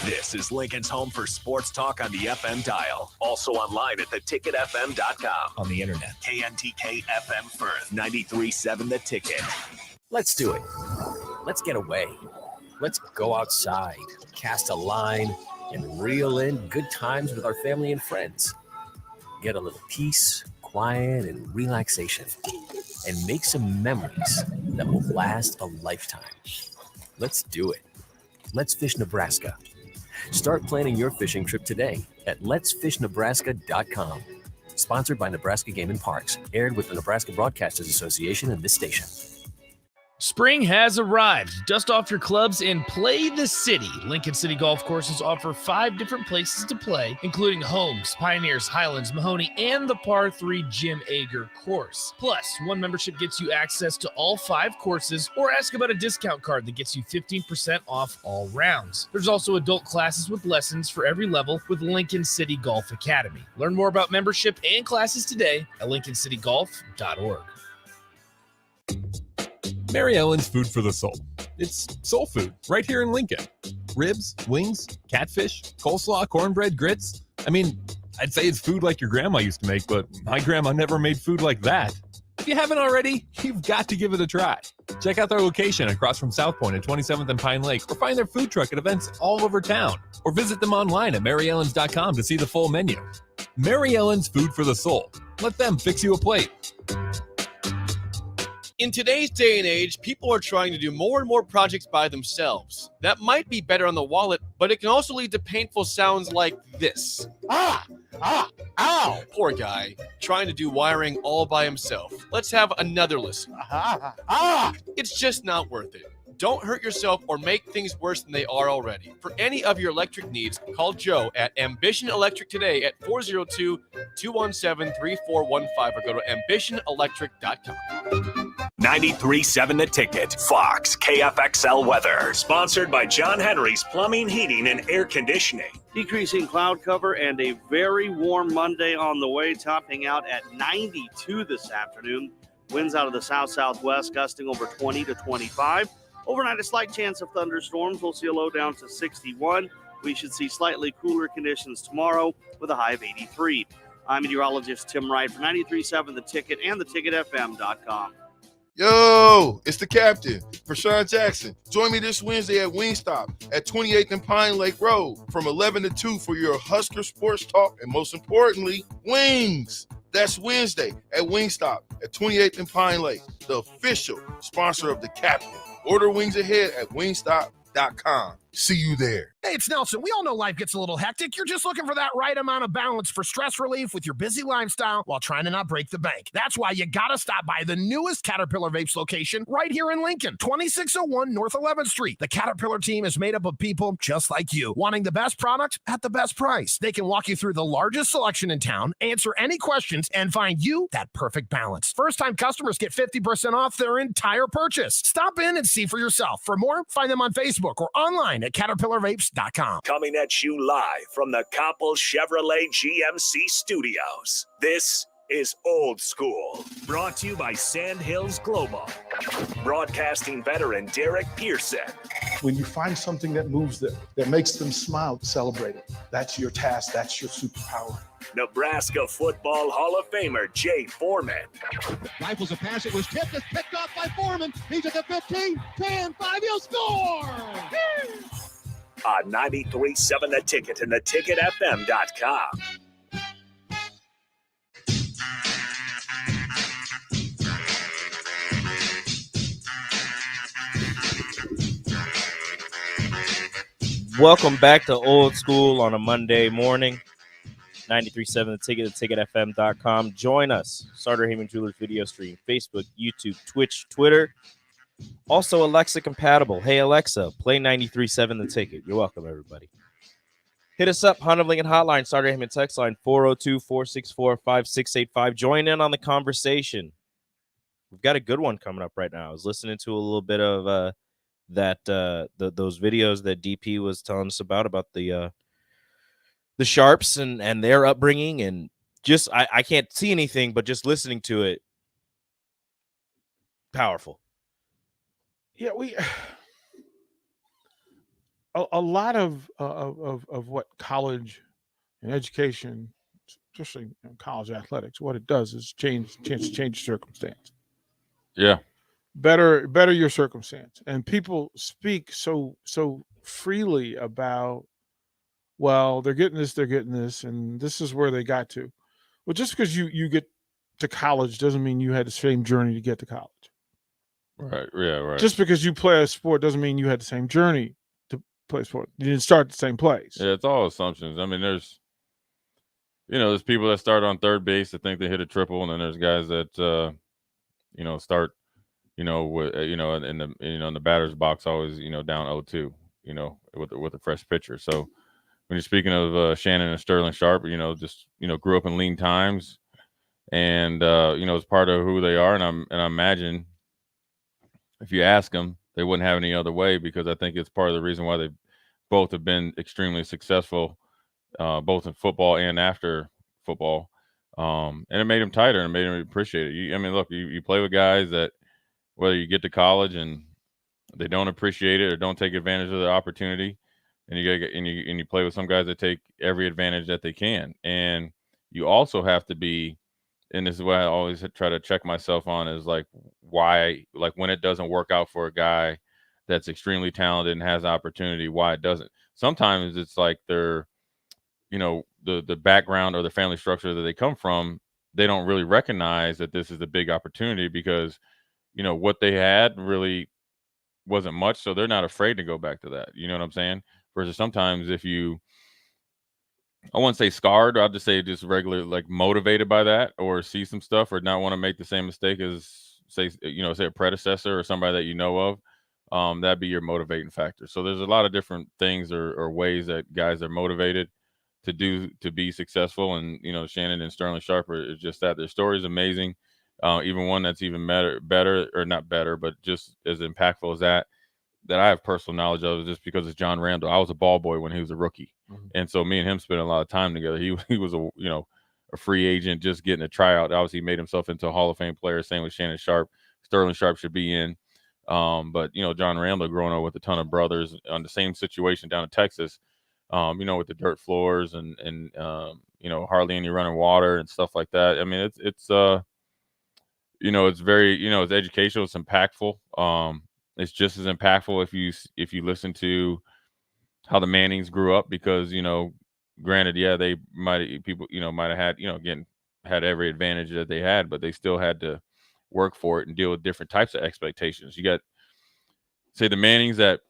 This is Lincoln's home for sports talk on the FM dial. Also online at theticketfm.com. On the internet. KNTK FM Firth, 93.7 The Ticket. Let's do it. Let's get away. Let's go outside, cast a line, and reel in good times with our family and friends. Get a little peace, quiet, and relaxation, and make some memories that will last a lifetime. Let's do it. Let's Fish Nebraska. Start planning your fishing trip today at letsfishnebraska.com. Sponsored by Nebraska Game and Parks. Aired with the Nebraska Broadcasters Association and this station. Spring has arrived. Dust off your clubs and play the city. Lincoln City Golf Courses offer 5 different places to play, including Holmes, Pioneers, Highlands, Mahoney, and the Par 3 Jim Ager course. Plus, one membership gets you access to all 5 courses, or ask about a discount card that gets you 15% off all rounds. There's also adult classes with lessons for every level with Lincoln City Golf Academy. Learn more about membership and classes today at lincolncitygolf.org. Mary Ellen's Food for the Soul. It's soul food right here in Lincoln. Ribs, wings, catfish, coleslaw, cornbread, grits. I mean, I'd say it's food like your grandma used to make, but my grandma never made food like that. If you haven't already, you've got to give it a try. Check out their location across from South Point at 27th and Pine Lake, or find their food truck at events all over town, or visit them online at maryellens.com to see the full menu. Mary Ellen's Food for the Soul. Let them fix you a plate. In today's day and age, people are trying to do more and more projects by themselves. That might be better on the wallet, but it can also lead to painful sounds like this. Ow! Poor guy, trying to do wiring all by himself. Let's have another listen. It's just not worth it. Don't hurt yourself or make things worse than they are already. For any of your electric needs, call Joe at Ambition Electric today at 402-217-3415 or go to ambitionelectric.com. 93.7 The Ticket. Fox KFXL weather. Sponsored by John Henry's Plumbing, Heating, and Air Conditioning. Decreasing cloud cover and a very warm Monday on the way, topping out at 92 this afternoon. Winds out of the south-southwest, gusting over 20 to 25. Overnight, a slight chance of thunderstorms. We'll see a low down to 61. We should see slightly cooler conditions tomorrow with a high of 83. I'm meteorologist Tim Wright for 93.7 The Ticket and theticketfm.com. Yo, it's the captain, Rashawn Jackson. Join me this Wednesday at Wingstop at 28th and Pine Lake Road from 11 to 2 for your Husker sports talk and, most importantly, wings. That's Wednesday at Wingstop at 28th and Pine Lake, the official sponsor of the captain. Order wings ahead at wingstop.com. See you there. Hey, it's Nelson. We all know life gets a little hectic. You're just looking for that right amount of balance for stress relief with your busy lifestyle while trying to not break the bank. That's why you got to stop by the newest Caterpillar Vapes location right here in Lincoln, 2601 North 11th Street. The Caterpillar team is made up of people just like you, wanting the best product at the best price. They can walk you through the largest selection in town, answer any questions, and find you that perfect balance. First-time customers get 50% off their entire purchase. Stop in and see for yourself. For more, find them on Facebook or online at CaterpillarVapes.com. Coming at you live from the Coppel Chevrolet GMC studios. This is Old School, brought to you by Sandhills Global. Broadcasting veteran Derek Pearson. When you find something that moves them, that makes them smile, celebrate it. That's your task. That's your superpower. Nebraska Football Hall of Famer Jay Foreman. Rifles a pass. It was tipped. It's picked off by Foreman. He's at the 15, 10, 5. He'll score. On 93.7 The Ticket and theticketfm.com. Welcome back to Old School on a Monday morning. 93.7 The Ticket, theticketfm.com. Join us. Starter Heyman Jewelers video stream, Facebook, YouTube, Twitch, Twitter. Also Alexa compatible. Hey, Alexa, play 93.7 The Ticket. You're welcome, everybody. Hit us up, Honda of Lincoln Hotline, Starter Heyman text line, 402-464-5685. Join in on the conversation. We've got a good one coming up right now. I was listening to a little bit of those videos that DP was telling us about the Sharps and their upbringing, and just I can't see anything, but just listening to it, powerful. Yeah, a lot of what college and education, especially college athletics, what it does is change circumstance. Yeah. Better your circumstance. And people speak so freely about, well, they're getting this, and this is where they got to. Well, just because you get to college doesn't mean you had the same journey to get to college. Right. Yeah. Right. Just because you play a sport doesn't mean you had the same journey to play a sport. You didn't start at the same place. Yeah, it's all assumptions. I mean, there's people that start on third base that think they hit a triple, and then there's guys that start in the batter's box always down 0-2 with a fresh pitcher. So when you're speaking of Shannon and Sterling Sharp, grew up in lean times, and it's part of who they are, and I imagine if you ask them, they wouldn't have any other way, because I think it's part of the reason why they both have been extremely successful, both in football and after football. And it made them tighter and made them appreciate it. You play with guys that, whether you get to college and they don't appreciate it or don't take advantage of the opportunity, and you play with some guys that take every advantage that they can. And you also have to be, and this is what I always try to check myself on, is why when it doesn't work out for a guy that's extremely talented and has the opportunity, why it doesn't. Sometimes it's like they're, the background or the family structure that they come from, they don't really recognize that this is a big opportunity, because, what they had really wasn't much. So they're not afraid to go back to that. You know what I'm saying? Versus sometimes if you, I wouldn't say scarred, I'll just say just regular, motivated by that, or see some stuff, or not want to make the same mistake as say a predecessor or somebody that you know of, that'd be your motivating factor. So there's a lot of different things or ways that guys are motivated to be successful. And, Shannon and Sterling Sharp is just that. Their story is amazing. Even one that's even better, or not better, but just as impactful as that I have personal knowledge of, just because it's John Randall. I was a ball boy when he was a rookie. Mm-hmm. And so me and him spent a lot of time together. He was a free agent, just getting a tryout. Obviously, he made himself into a Hall of Fame player. Same with Shannon Sharp. Sterling Sharp should be in. But John Randall, growing up with a ton of brothers on the same situation down in Texas, with the dirt floors and hardly any running water and stuff like that. I mean, it's very, it's educational, it's impactful. It's just as impactful if you listen to how the Mannings grew up, because, granted, yeah, they might have had, again, had every advantage that they had, but they still had to work for it and deal with different types of expectations. You got, say, the Mannings that,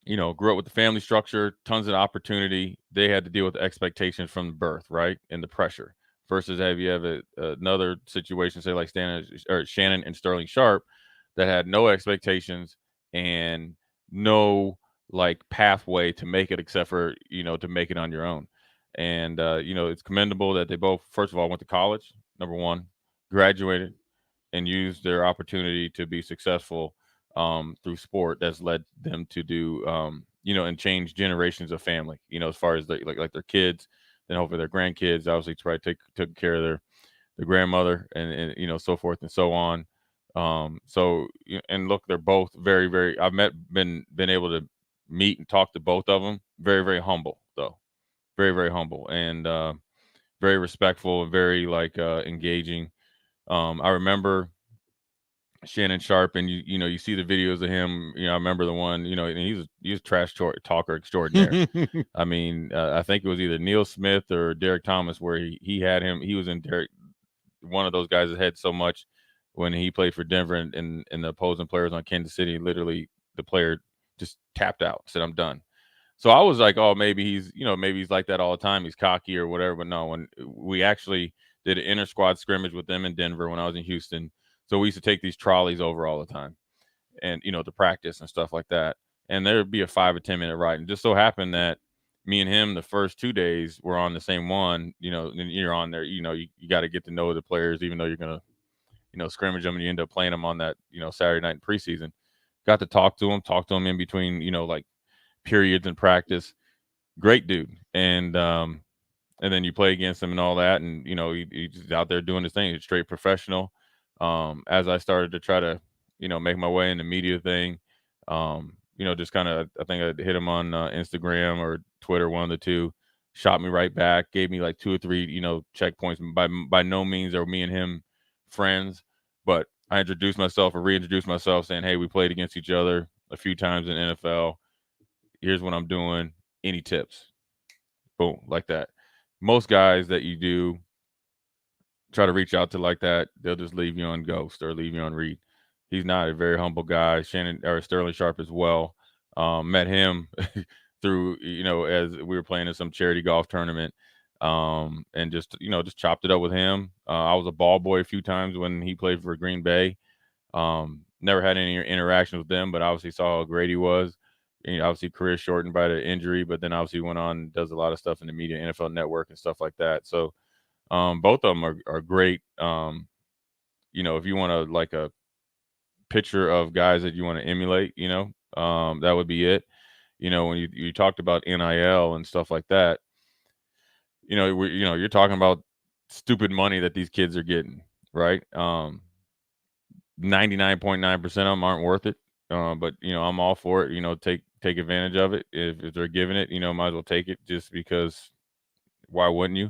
grew up with the family structure, tons of opportunity. They had to deal with the expectations from the birth, right, and the pressure. Versus you have another situation, say like Shannon and Sterling Sharp, that had no expectations and no like pathway to make it, except for to make it on your own. And it's commendable that they both, first of all, went to college, number one, graduated, and used their opportunity to be successful through sport. That's led them to do and change generations of family, as far as like their kids, then hopefully their grandkids, obviously try to take care of their grandmother and so forth and so on. So and look, they're both very, very, I've been able to meet and talk to both of them. Very, very humble though. Very, very humble, and very respectful and very engaging. I remember Shannon Sharp, and you see the videos of him. I remember the one, and he was trash talker extraordinaire. I mean, I think it was either Neil Smith or Derek Thomas where he had him. He was in Derek, one of those guys that had so much when he played for Denver, and the opposing players on Kansas City, literally the player just tapped out, said, "I'm done." So I was like, oh, maybe he's like that all the time. He's cocky or whatever. But no, when we actually did an inter squad scrimmage with them in Denver when I was in Houston. So we used to take these trolleys over all the time and, to practice and stuff like that. And there'd be a 5 or 10 minute ride. And just so happened that me and him, the first 2 days, were on the same one, and you're on there, you got to get to know the players, even though you're going to, scrimmage them, and you end up playing them on that, Saturday night in preseason. Got to talk to him in between, periods in practice. Great dude. And then you play against him and all that. And, he's out there doing his thing. He's straight professional. As I started to try to, make my way in the media thing, just kind of, I think I hit him on Instagram or Twitter, one of the two, shot me right back, gave me like 2 or 3, checkpoints. By no means are me and him friends, but I introduced myself or reintroduced myself saying, hey, we played against each other a few times in NFL. Here's what I'm doing. Any tips? Boom, like that. Most guys that you do try to reach out to like that, they'll just leave you on ghost or leave you on read. He's not, a very humble guy. Sterling Sharp as well. Met him through, as we were playing in some charity golf tournament, and just chopped it up with him. I was a ball boy a few times when he played for Green Bay. Never had any interaction with them, but obviously saw how great he was. Obviously career shortened by the injury, but then obviously went on and does a lot of stuff in the media, NFL Network and stuff like that. So both of them are great. If you want to like a picture of guys that you want to emulate, that would be it. When you talked about NIL and stuff like that, you're talking about stupid money that these kids are getting, right? 99.9% of them aren't worth it. But I'm all for it. Take advantage of it. If they're giving it, might as well take it, just because why wouldn't you?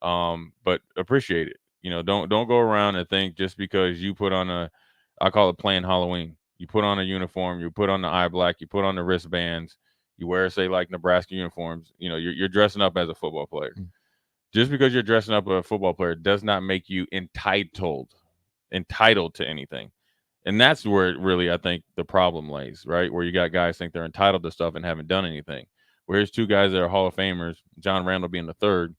But appreciate it. Don't go around and think just because you put on I call it playing Halloween. You put on a uniform, you put on the eye black, you put on the wristbands, you wear, say, like Nebraska uniforms, you're dressing up as a football player. Just because you're dressing up as a football player does not make you entitled to anything. And that's where really, I think, the problem lays, right? Where you got guys think they're entitled to stuff and haven't done anything. Whereas 2 guys that are Hall of Famers, John Randall being the third,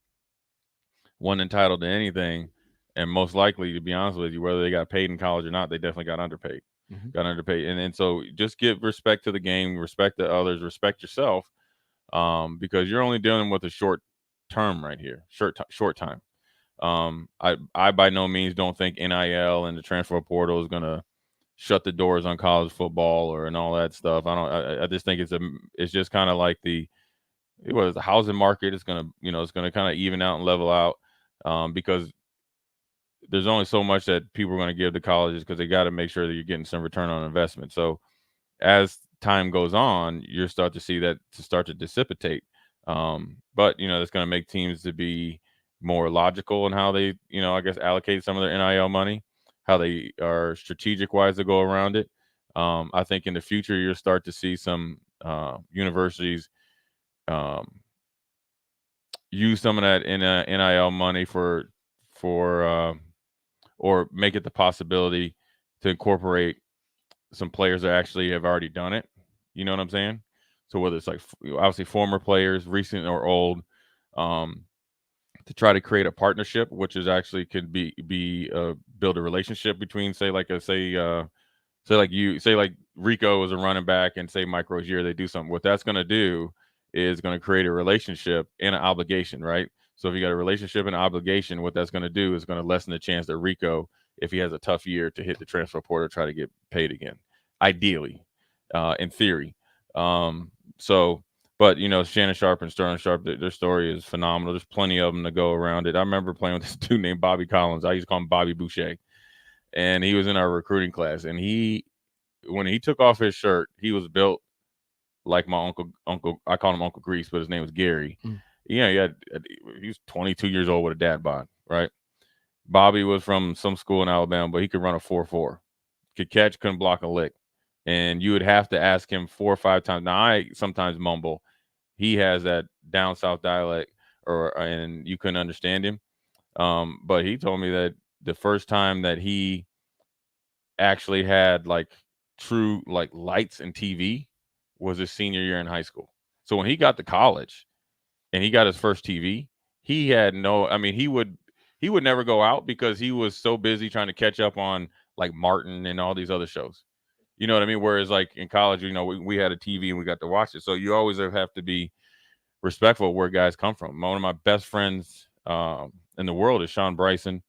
one entitled to anything, and most likely, to be honest with you, whether they got paid in college or not, they definitely got underpaid. And so just give respect to the game, respect to others, respect yourself, because you're only dealing with a short term right here, short time. I by no means don't think NIL and the transfer portal is going to shut the doors on college football and all that stuff. I just think it's just kind of like the housing market is going to, it's going to kind of even out and level out, because there's only so much that people are going to give to colleges, because they got to make sure that you're getting some return on investment. So as time goes on, you'll start to see that start to dissipate. But that's going to make teams to be more logical in how they, I guess, allocate some of their NIL money. how they are strategic wise to go around it. I think in the future you'll start to see some universities use some of that NIL money for or make it the possibility to incorporate some players that actually have already done it. You know what I'm saying? So whether it's like obviously former players, recent or old, to try to create a partnership, which is actually could be build a relationship between say like Rico is a running back and say Mike Rozier, they do something. What that's going to do is going to create a relationship and an obligation, right? So if you got a relationship and an obligation, what that's going to do is going to lessen the chance that Rico, if he has a tough year, to hit the transfer portal, try to get paid again. Ideally, in theory. But Shannon Sharpe and Sterling Sharpe, their story is phenomenal. There's plenty of them to go around it. I remember playing with this dude named Bobby Collins. I used to call him Bobby Boucher, and he was in our recruiting class. And when he took off his shirt, he was built like my uncle. I call him Uncle Grease, but his name was Gary. He was 22 years old with a dad bod, right? Bobby was from some school in Alabama, but he could run a 4.4, could catch, couldn't block a lick. And you would have to ask him 4 or 5 times. Now, I sometimes mumble. He has that down south dialect, and you couldn't understand him. But he told me that the first time that he actually had like true like lights and TV was his senior year in high school. So when he got to college and he got his first TV, he had he would never go out because he was so busy trying to catch up on like Martin and all these other shows. You know what I mean? Whereas like in college, we had a TV and we got to watch it. So you always have to be respectful of where guys come from. One of my best friends in the world is Sean Bryson.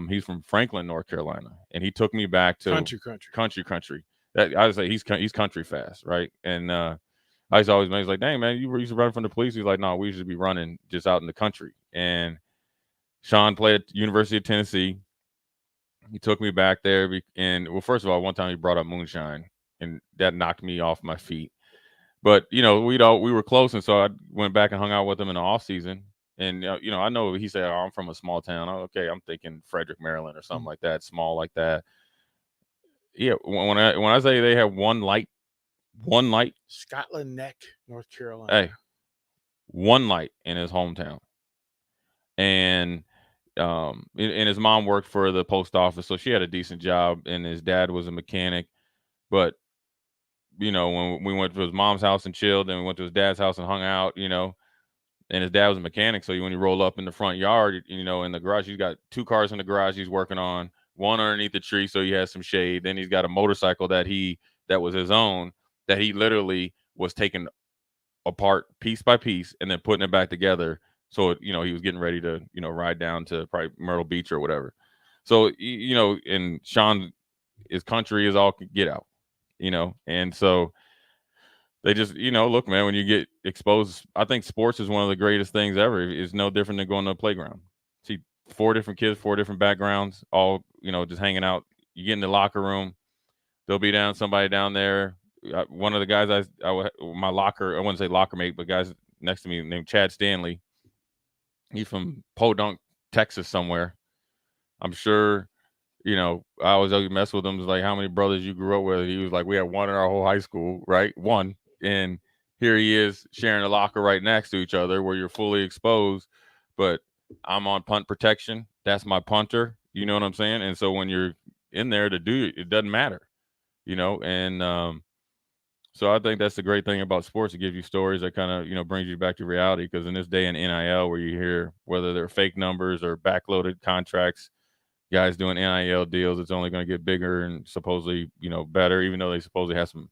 He's from Franklin, North Carolina, and he took me back to country. That I would say he's country fast, right? And I used to always he's like, dang man, you used to run from the police. He's like, no, we used to be running just out in the country. And Sean played at the University of Tennessee. He took me back there, and well, first of all, one time he brought up moonshine, and that knocked me off my feet. But we were close, and so I went back and hung out with him in the off season. And I know he said, "Oh, I'm from a small town." Okay, I'm thinking Frederick, Maryland, or something like that, small like that. Yeah, when I say they have one light, Scotland Neck, North Carolina. Hey, one light in his hometown, and his mom worked for the post office, so she had a decent job, and his dad was a mechanic. But when we went to his mom's house and chilled, and we went to his dad's house and hung out, and his dad was a mechanic, so when you roll up in the front yard, in the garage, he's got 2 cars in the garage he's working on, one underneath the tree so he has some shade. Then he's got a motorcycle that was his own, that he literally was taking apart piece by piece and then putting it back together. So, he was getting ready to, ride down to probably Myrtle Beach or whatever. So, and Sean, his country is all get out, and so they just, look, man, when you get exposed, I think sports is one of the greatest things ever. It's no different than going to a playground. See 4 different kids, 4 different backgrounds, all, just hanging out. You get in the locker room, there'll be somebody down there. One of the guys my locker, I wouldn't say locker mate, but guys next to me named Chad Stanley. He's from Podunk, Texas somewhere. I'm sure, I always mess with him. It's like, how many brothers you grew up with? He was like, we had one in our whole high school, right? One. And here he is sharing a locker right next to each other where you're fully exposed. But I'm on punt protection. That's my punter. You know what I'm saying? And so when you're in there to do it, it doesn't matter, and so I think that's the great thing about sports. It gives you stories that kind of, brings you back to reality. Because in this day in NIL, where you hear whether they're fake numbers or backloaded contracts, guys doing NIL deals, it's only going to get bigger and supposedly, better, even though they supposedly have some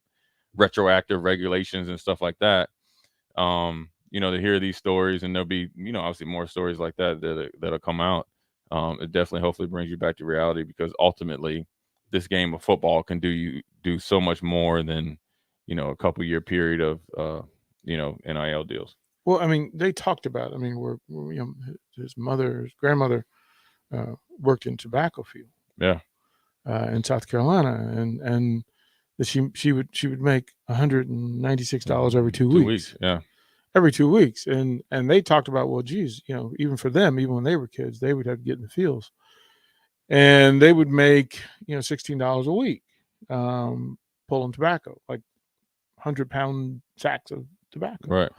retroactive regulations and stuff like that. To hear these stories, and there'll be, obviously more stories like that'll come out. It definitely, hopefully, brings you back to reality, because ultimately, this game of football can do so much more than a couple year period of NIL deals. Well, I mean, they talked about. I mean, his grandmother worked in tobacco field. Yeah. In South Carolina, and she would make $196 every 2 weeks. Yeah. Every 2 weeks, and they talked about, well, geez, even for them, even when they were kids, they would have to get in the fields. and they would make $16 a week pulling tobacco, like 100-pound sacks of tobacco. Right.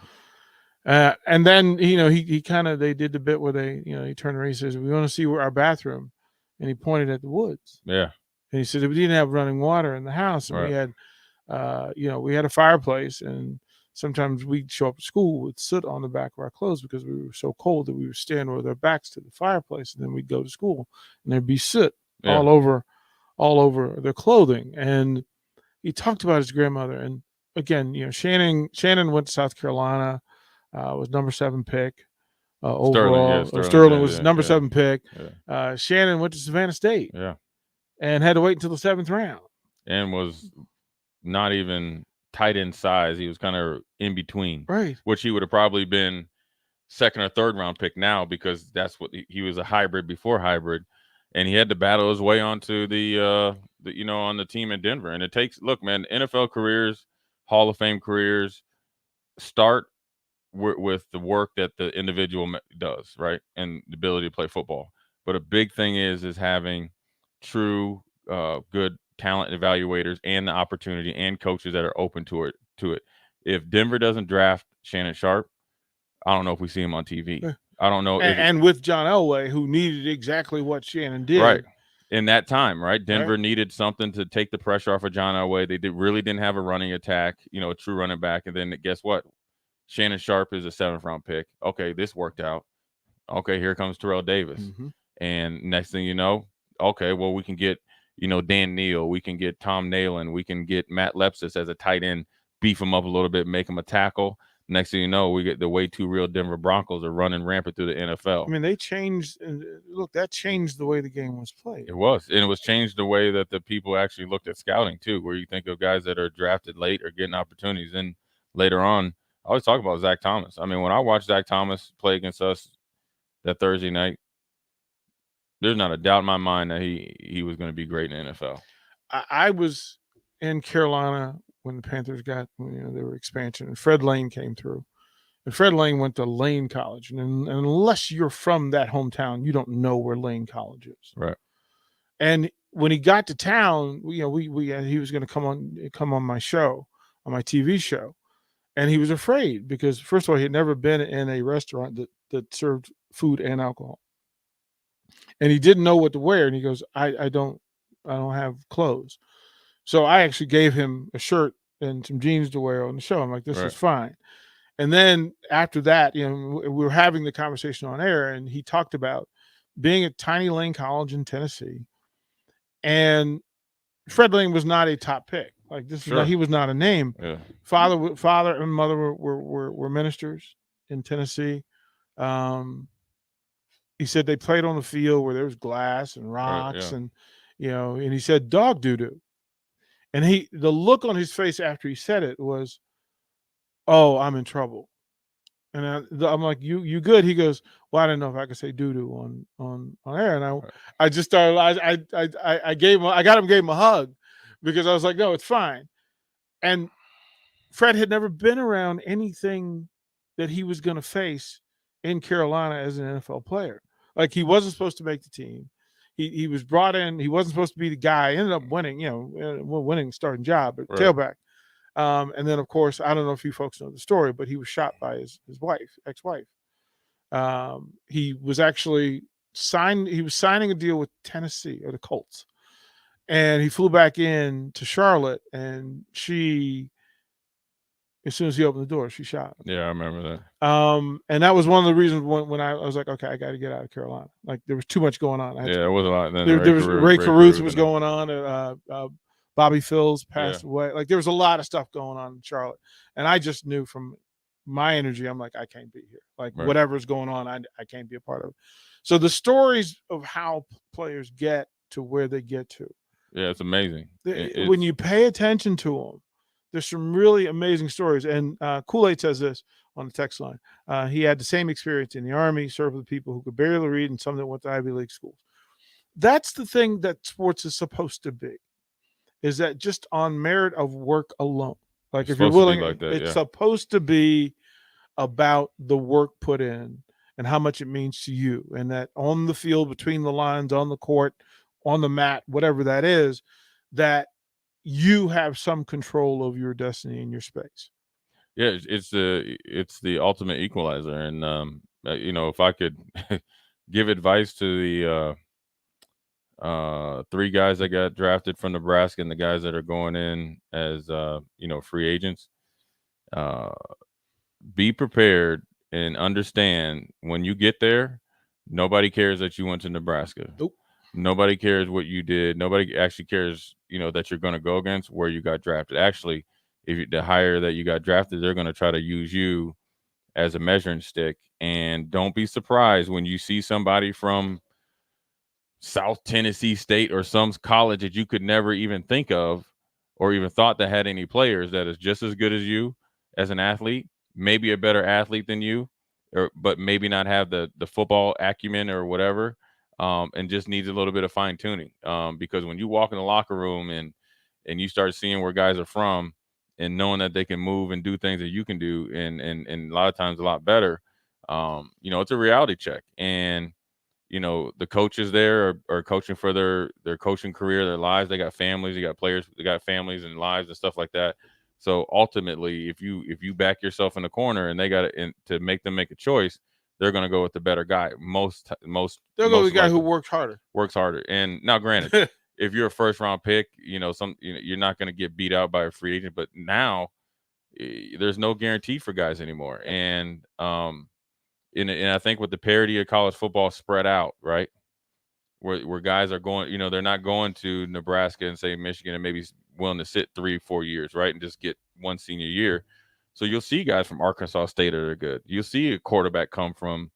And then they did the bit where he turned around and he says, "We want to see where our bathroom," and he pointed at the woods. Yeah. And he said we didn't have running water in the house, and we had we had a fireplace, and sometimes we'd show up at school with soot on the back of our clothes because we were so cold that we would stand with our backs to the fireplace, and then we'd go to school and there'd be soot all over their clothing. And he talked about his grandmother. And again, Shannon went to South Carolina, was number 7 pick overall. Sterling was number 7 pick. Yeah. Shannon went to Savannah State. Yeah. And had to wait until the 7th round. And was not even tight end size. He was kind of in between. Right. Which he would have probably been 2nd or 3rd round pick now, because that's what he was, a hybrid before hybrid. And he had to battle his way onto the on the team in Denver. And it takes, look, man, NFL careers, Hall of Fame careers start with the work that the individual does, right? And the ability to play football. But a big thing is having true good talent evaluators and the opportunity and coaches that are open to it. If Denver doesn't draft Shannon Sharpe, I don't know if we see him on TV. I don't know. And with John Elway, who needed exactly what Shannon did. Right. In that time, right? Denver needed something to take the pressure off of John Elway. They really didn't have a running attack, a true running back. And then guess what? Shannon Sharpe is a 7th round pick. Okay, this worked out. Okay, here comes Terrell Davis. Mm-hmm. And next thing you know, okay, well, we can get, Dan Neal. We can get Tom Nalen. We can get Matt Lepsis as a tight end, beef him up a little bit, make him a tackle. Next thing you know, we get the way too real Denver Broncos are running rampant through the NFL. I mean, they changed. Look, that changed the way the game was played. It was. And it was changed the way that the people actually looked at scouting, too, where you think of guys that are drafted late or getting opportunities. And later on, I always talk about Zach Thomas. I mean, when I watched Zach Thomas play against us that Thursday night, there's not a doubt in my mind that he was going to be great in the NFL. I was in Carolina when the Panthers got, they were expansion, and Fred Lane came through. And Fred Lane went to Lane College. And unless you're from that hometown, you don't know where Lane College is. Right. And when he got to town, he was going to come on my show, on my TV show. And he was afraid because, first of all, he had never been in a restaurant that served food and alcohol. And he didn't know what to wear. And he goes, I don't have clothes. So I actually gave him a shirt and some jeans to wear on the show. I'm like, this is fine. And then after that, we were having the conversation on air, and he talked about being at Tiny Lane College in Tennessee. And Fred Lane was not a top pick. Like he was not a name. Yeah. Father and mother were ministers in Tennessee. He said they played on the field where there was glass and rocks, and he said dog doo-doo. And the look on his face after he said it was, "Oh, I'm in trouble." And I'm like, "You good?" He goes, "Well, I didn't know if I could say doo-doo on air." And I just started. I gave him a hug because I was like, "No, it's fine." And Fred had never been around anything that he was going to face in Carolina as an NFL player. Like, he wasn't supposed to make the team. He was brought in. He wasn't supposed to be the guy. He ended up winning, winning starting job at tailback. And then, of course, I don't know if you folks know the story, but he was shot by his ex-wife. He was actually signing a deal with Tennessee or the Colts. And he flew back in to Charlotte, and as soon as he opened the door, she shot him. Yeah, I remember that. And that was one of the reasons when I was like, okay, I got to get out of Carolina. Like, there was too much going on. There was a lot. Then there was Ray Caruth was going on. Bobby Phills passed away. Like, there was a lot of stuff going on in Charlotte. And I just knew from my energy, I'm like, I can't be here. Like, whatever's going on, I can't be a part of it. So the stories of how players get to where they get to. Yeah, it's amazing. When you pay attention to them, there's some really amazing stories. And Kool-Aid says this on the text line. He had the same experience in the Army, served with people who could barely read, and some that went to Ivy League schools. That's the thing that sports is supposed to be, is that just on merit of work alone. Like, if you're willing, it's supposed to be about the work put in and how much it means to you. And that on the field, between the lines, on the court, on the mat, whatever that is, that you have some control of your destiny and your space. Yeah, it's the ultimate equalizer. And if I could give advice to the 3 guys that got drafted from Nebraska and the guys that are going in as free agents, be prepared and understand when you get there, nobody cares that you went to Nebraska. Nope. Nobody cares what you did. Nobody actually cares, that you're going to go against where you got drafted. Actually, the higher that you got drafted, they're going to try to use you as a measuring stick. And don't be surprised when you see somebody from South Tennessee State or some college that you could never even think of or even thought that had any players that is just as good as you as an athlete, maybe a better athlete than you, but maybe not have the football acumen or whatever, and just needs a little bit of fine tuning. Because when you walk in the locker room and you start seeing where guys are from and knowing that they can move and do things that you can do and a lot of times a lot better, it's a reality check. And the coaches there are coaching for their coaching career, their lives. They got families, they got players, they got families and lives and stuff like that. So ultimately, if you back yourself in the corner and they got to make them make a choice, they're going to go with the better guy. Most they'll go with the guy who works harder. And now, granted, if you're a first round pick, you're not going to get beat out by a free agent. But now there's no guarantee for guys anymore. And I think with the parity of college football spread out, right, where guys are going, they're not going to Nebraska and say Michigan and maybe willing to sit 3-4 years, right, and just get one senior year. So you'll see guys from Arkansas State that are good. You'll see a quarterback come from,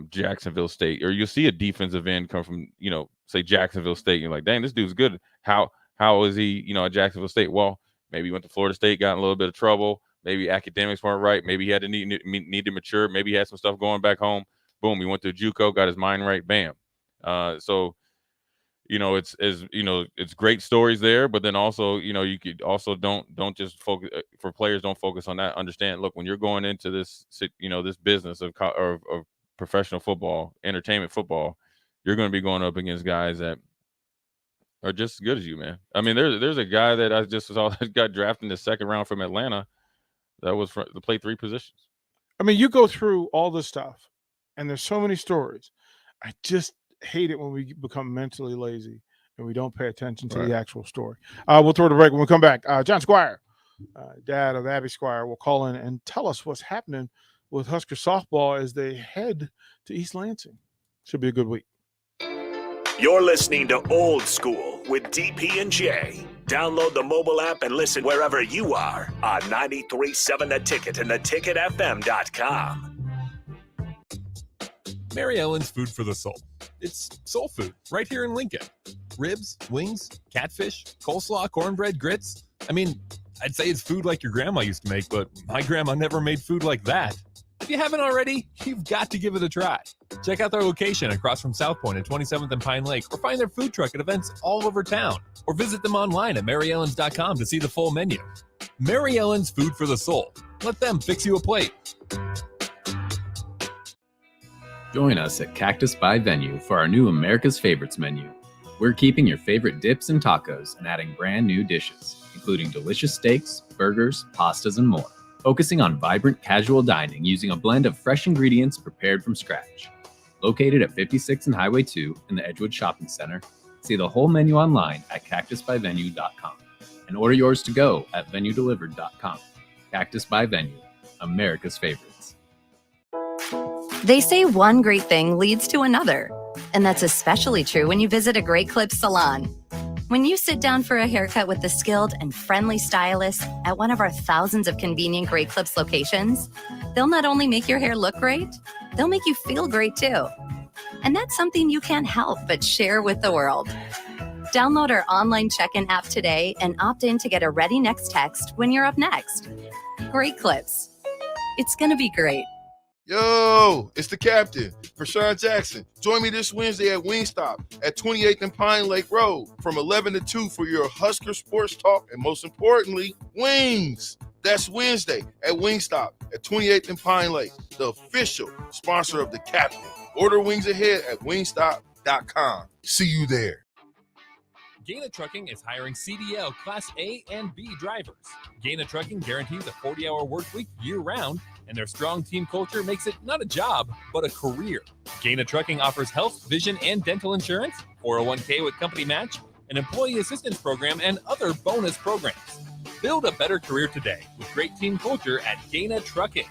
Jacksonville State, or you'll see a defensive end come from, say Jacksonville State. You're like, dang, this dude's good. How is he, at Jacksonville State? Well, maybe he went to Florida State, got in a little bit of trouble. Maybe academics weren't right. Maybe he had to need to mature. Maybe he had some stuff going back home. Boom, he went to JUCO, got his mind right. Bam. So it's great stories there, but then also, you could also don't just focus for players. Don't focus on that. Understand, look, when you're going into this, this business of professional football, entertainment football, you're going to be going up against guys that are just as good as you, man. I mean, there's a guy that I just saw that got drafted in the second round from Atlanta that was to play 3 positions. I mean, you go through all this stuff, and there's so many stories. I just hate it when we become mentally lazy and we don't pay attention to the actual story. We'll throw the break when we come back. John Squire, dad of Abby Squire, will call in and tell us what's happening with Husker softball as they head to East Lansing. Should be a good week. You're listening to Old School with DP and J. Download the mobile app and listen wherever you are on 93.7 The Ticket and theticketfm.com. Mary Ellen's Food for the Soul. It's soul food right here in Lincoln. Ribs, wings, catfish, coleslaw, cornbread, grits. I mean, I'd say it's food like your grandma used to make, but my grandma never made food like that. If you haven't already, you've got to give it a try. Check out their location across from South Point at 27th and Pine Lake, or find their food truck at events all over town, or visit them online at maryellens.com to see the full menu. Mary Ellen's Food for the Soul. Let them fix you a plate. Join us at Cactus by Venue for our new America's Favorites menu. We're keeping your favorite dips and tacos and adding brand new dishes, including delicious steaks, burgers, pastas, and more. Focusing on vibrant casual dining using a blend of fresh ingredients prepared from scratch. Located at 56 and Highway 2 in the Edgewood Shopping Center, see the whole menu online at cactusbyvenue.com and order yours to go at venuedelivered.com. Cactus by Venue, America's Favorites. They say one great thing leads to another, and that's especially true when you visit a Great Clips salon. When you sit down for a haircut with the skilled and friendly stylist at one of our thousands of convenient Great Clips locations, they'll not only make your hair look great, they'll make you feel great too. And that's something you can't help but share with the world. Download our online check-in app today and opt in to get a ready next text when you're up next. Great Clips. It's gonna be great. Yo, it's the captain, Rashawn Jackson. Join me this Wednesday at Wingstop at 28th and Pine Lake Road from 11 to 2 for your Husker sports talk and, most importantly, wings. That's Wednesday at Wingstop at 28th and Pine Lake, the official sponsor of the captain. Order wings ahead at Wingstop GainaTrucking.com. See you there. Gaina Trucking is hiring CDL Class A and B drivers. Gaina Trucking guarantees a 40-hour work week year-round, and their strong team culture makes it not a job, but a career. Gaina Trucking offers health, vision, and dental insurance, 401k with company match, an employee assistance program, and other bonus programs. Build a better career today with great team culture at Gaina Trucking.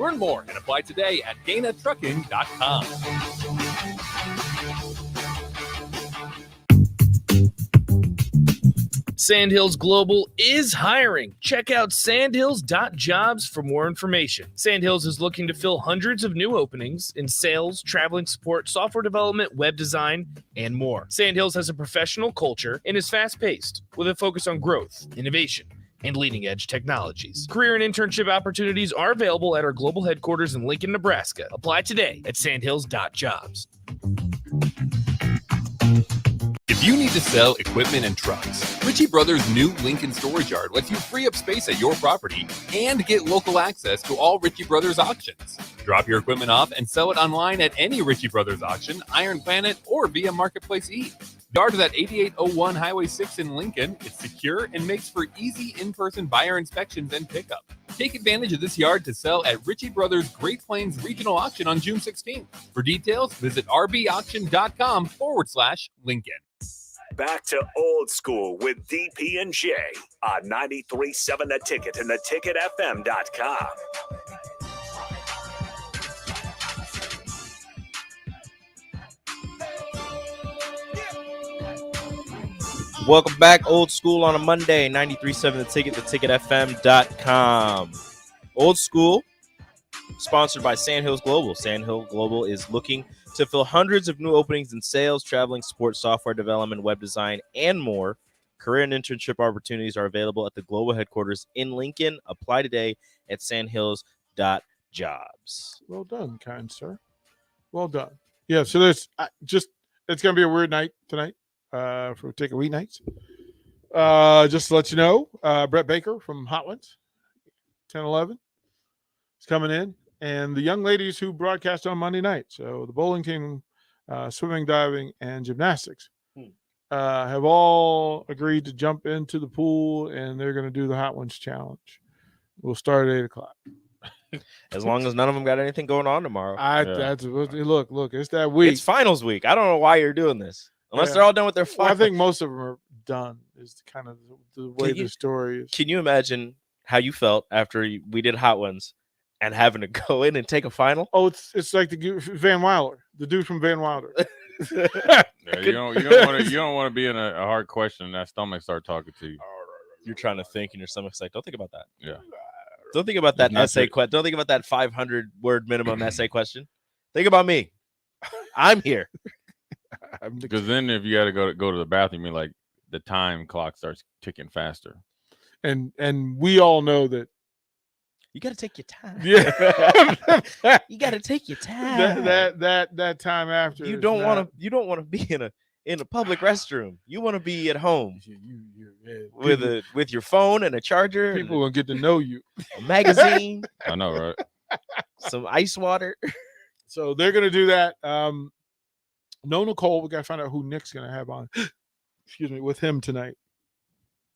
Learn more and apply today at GainaTrucking.com. Sandhills Global is hiring. Check out sandhills.jobs for more information. Sandhills is looking to fill hundreds of new openings in sales, traveling support, software development, web design, and more. Sandhills has a professional culture and is fast-paced with a focus on growth, innovation, and leading-edge technologies. Career and internship opportunities are available at our global headquarters in Lincoln, Nebraska. Apply today at sandhills.jobs. If you need to sell equipment and trucks, Ritchie Brothers' new Lincoln Storage Yard lets you free up space at your property and get local access to all Ritchie Brothers auctions. Drop your equipment off and sell it online at any Ritchie Brothers auction, Iron Planet, or via Marketplace E. The yard is at 8801 Highway 6 in Lincoln. It's secure and makes for easy in-person buyer inspections and pickup. Take advantage of this yard to sell at Ritchie Brothers Great Plains Regional Auction on June 16th. For details, visit rbauction.com/Lincoln. Back to old school with DP and J on 93.7 The Ticket and theticketfm.com. Welcome back, Old School on a Monday, 93.7 The Ticket, theticketfm.com. Old School, sponsored by Sandhills Global. Sandhill Global is looking to fill hundreds of new openings in sales, traveling, support, software development, web design, and more. Career and internship opportunities are available at the global headquarters in Lincoln. Apply today at sandhills.jobs. Well done, kind sir. Well done. Yeah, so there's it's going to be a weird night tonight for Ticket Weeknights. Just to let you know, Brett Baker from Hot Ones, 10-11, is coming in. And the young ladies who broadcast on Monday night, so the bowling team, swimming, diving, and gymnastics, have all agreed to jump into the pool, and they're going to do the Hot Ones Challenge. We'll start at 8 o'clock. As long as none of them got anything going on tomorrow. Look, it's that week. It's finals week. I don't know why you're doing this. Unless they're all done with their finals. Well, I think most of them are done, is kind of the way the story is. Can you imagine how you felt after we did Hot Ones and having to go in and take a final? Oh, it's like the Van Wilder, the dude from Van Wilder. Yeah, you don't want to be in a hard question and that stomach start talking to you. You're trying to think and your stomach's like, don't think about that. Yeah. Don't think about that essay question. Don't think about that 500-word minimum essay question. Think about me. I'm here. Because then if you got to go to the bathroom, you're like the time clock starts ticking faster. And we all know that you got to take your time. Yeah, you got to take your time. That time after you don't want to be in a public restroom. You want to be at home with your phone and a charger. People will get to know you. A magazine. I know, right? Some ice water. So they're gonna do that. No Nicole. We gotta find out who Nick's gonna have on. Excuse me, with him tonight.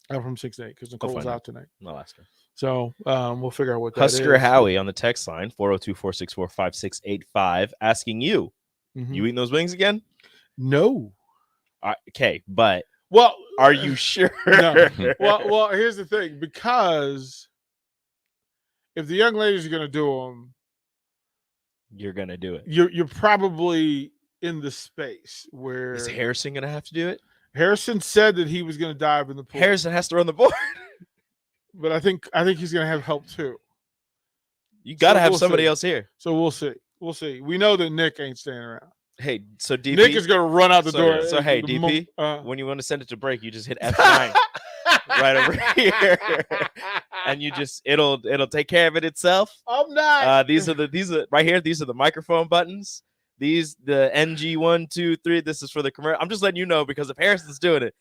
From 6 to 8 because Nicole's out tonight. I'll ask her. So we'll figure out what that Husker is. Howie on the text line 402-464-5685 asking you, you eating those wings again? No. Okay, but well, are you sure? No. Well, here's the thing, because if the young ladies are going to do them, you're going to do it. You're probably in the space where is Harrison going to have to do it? Harrison said that he was going to dive in the pool. Harrison has to run the board. But I think he's going to have help too. You got to have somebody else here. So we'll see. We'll see. We know that Nick ain't staying around. Hey, so DP, Nick is going to run out the door. So hey, DP, when you want to send it to break, you just hit F9 right over here, and you just it'll take care of it itself. I'm not. These are right here. These are the microphone buttons. These the NG 1, 2, 3. This is for the commercial. I'm just letting you know because if Harrison's doing it,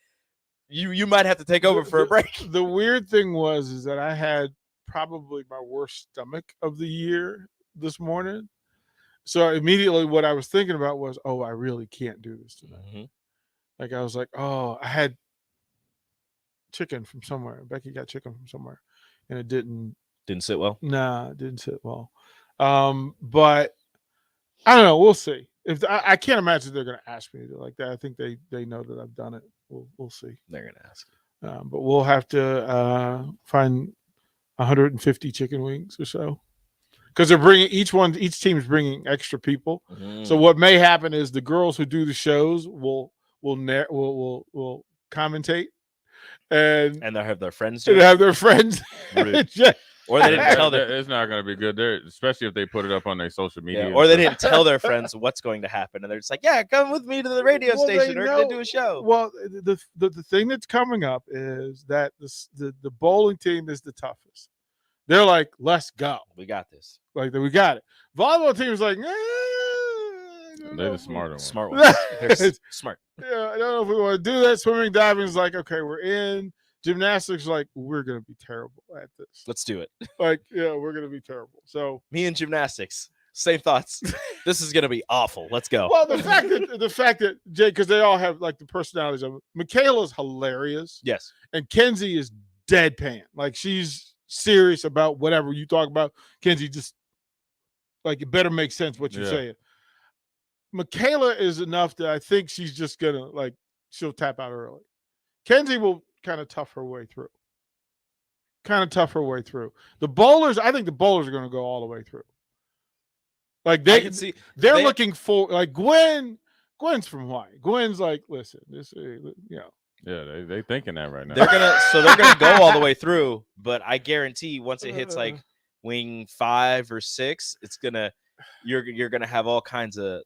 you might have to take over for a break. The weird thing is that I had probably my worst stomach of the year this morning. So immediately what I was thinking about was, oh, I really can't do this tonight. Mm-hmm. Like I was like, oh, I had chicken from somewhere. Becky got chicken from somewhere, and it didn't sit well. Nah, it didn't sit well. But I don't know. We'll see. If I can't imagine they're going to ask me to do like that. I think they know that I've done it. We'll see. They're going to ask you. But we'll have to find 150 chicken wings or so, because they're bringing each team is bringing extra people. So what may happen is the girls who do the shows will commentate, and they'll have their friends. They'll have their friends. Or they didn't tell their. It's not going to be good there, especially if they put it up on their social media. Yeah, or they didn't tell their friends what's going to happen, and they're just like, "Yeah, come with me to the radio station. We're going to do a show." Well, the thing that's coming up is that the bowling team is the toughest. They're like, "Let's go. We got this. Like we got it." Volleyball team is like, they're the smarter ones. Smart ones. They're smart. Yeah, I don't know if we want to do that. Swimming, diving is like, okay, we're in. Gymnastics, like, we're going to be terrible at this. Let's do it. Like, yeah, we're going to be terrible. So me and gymnastics, same thoughts. This is going to be awful. Let's go. Well, the fact that Jay, because they all have like the personalities of it. Michaela's hilarious. Yes. And Kenzie is deadpan. Like, she's serious about whatever you talk about. Kenzie just, like, it better make sense what you're saying. Michaela is enough that I think she's just going to, like, she'll tap out early. Kenzie will kind of tough her way through. The bowlers, I think the bowlers are going to go all the way through. Like they're looking for, like, Gwen's from Hawaii. Gwen's like, listen, this, Yeah, they thinking that right now. They're gonna go all the way through, but I guarantee once it hits like wing 5 or 6, it's gonna you're gonna have all kinds of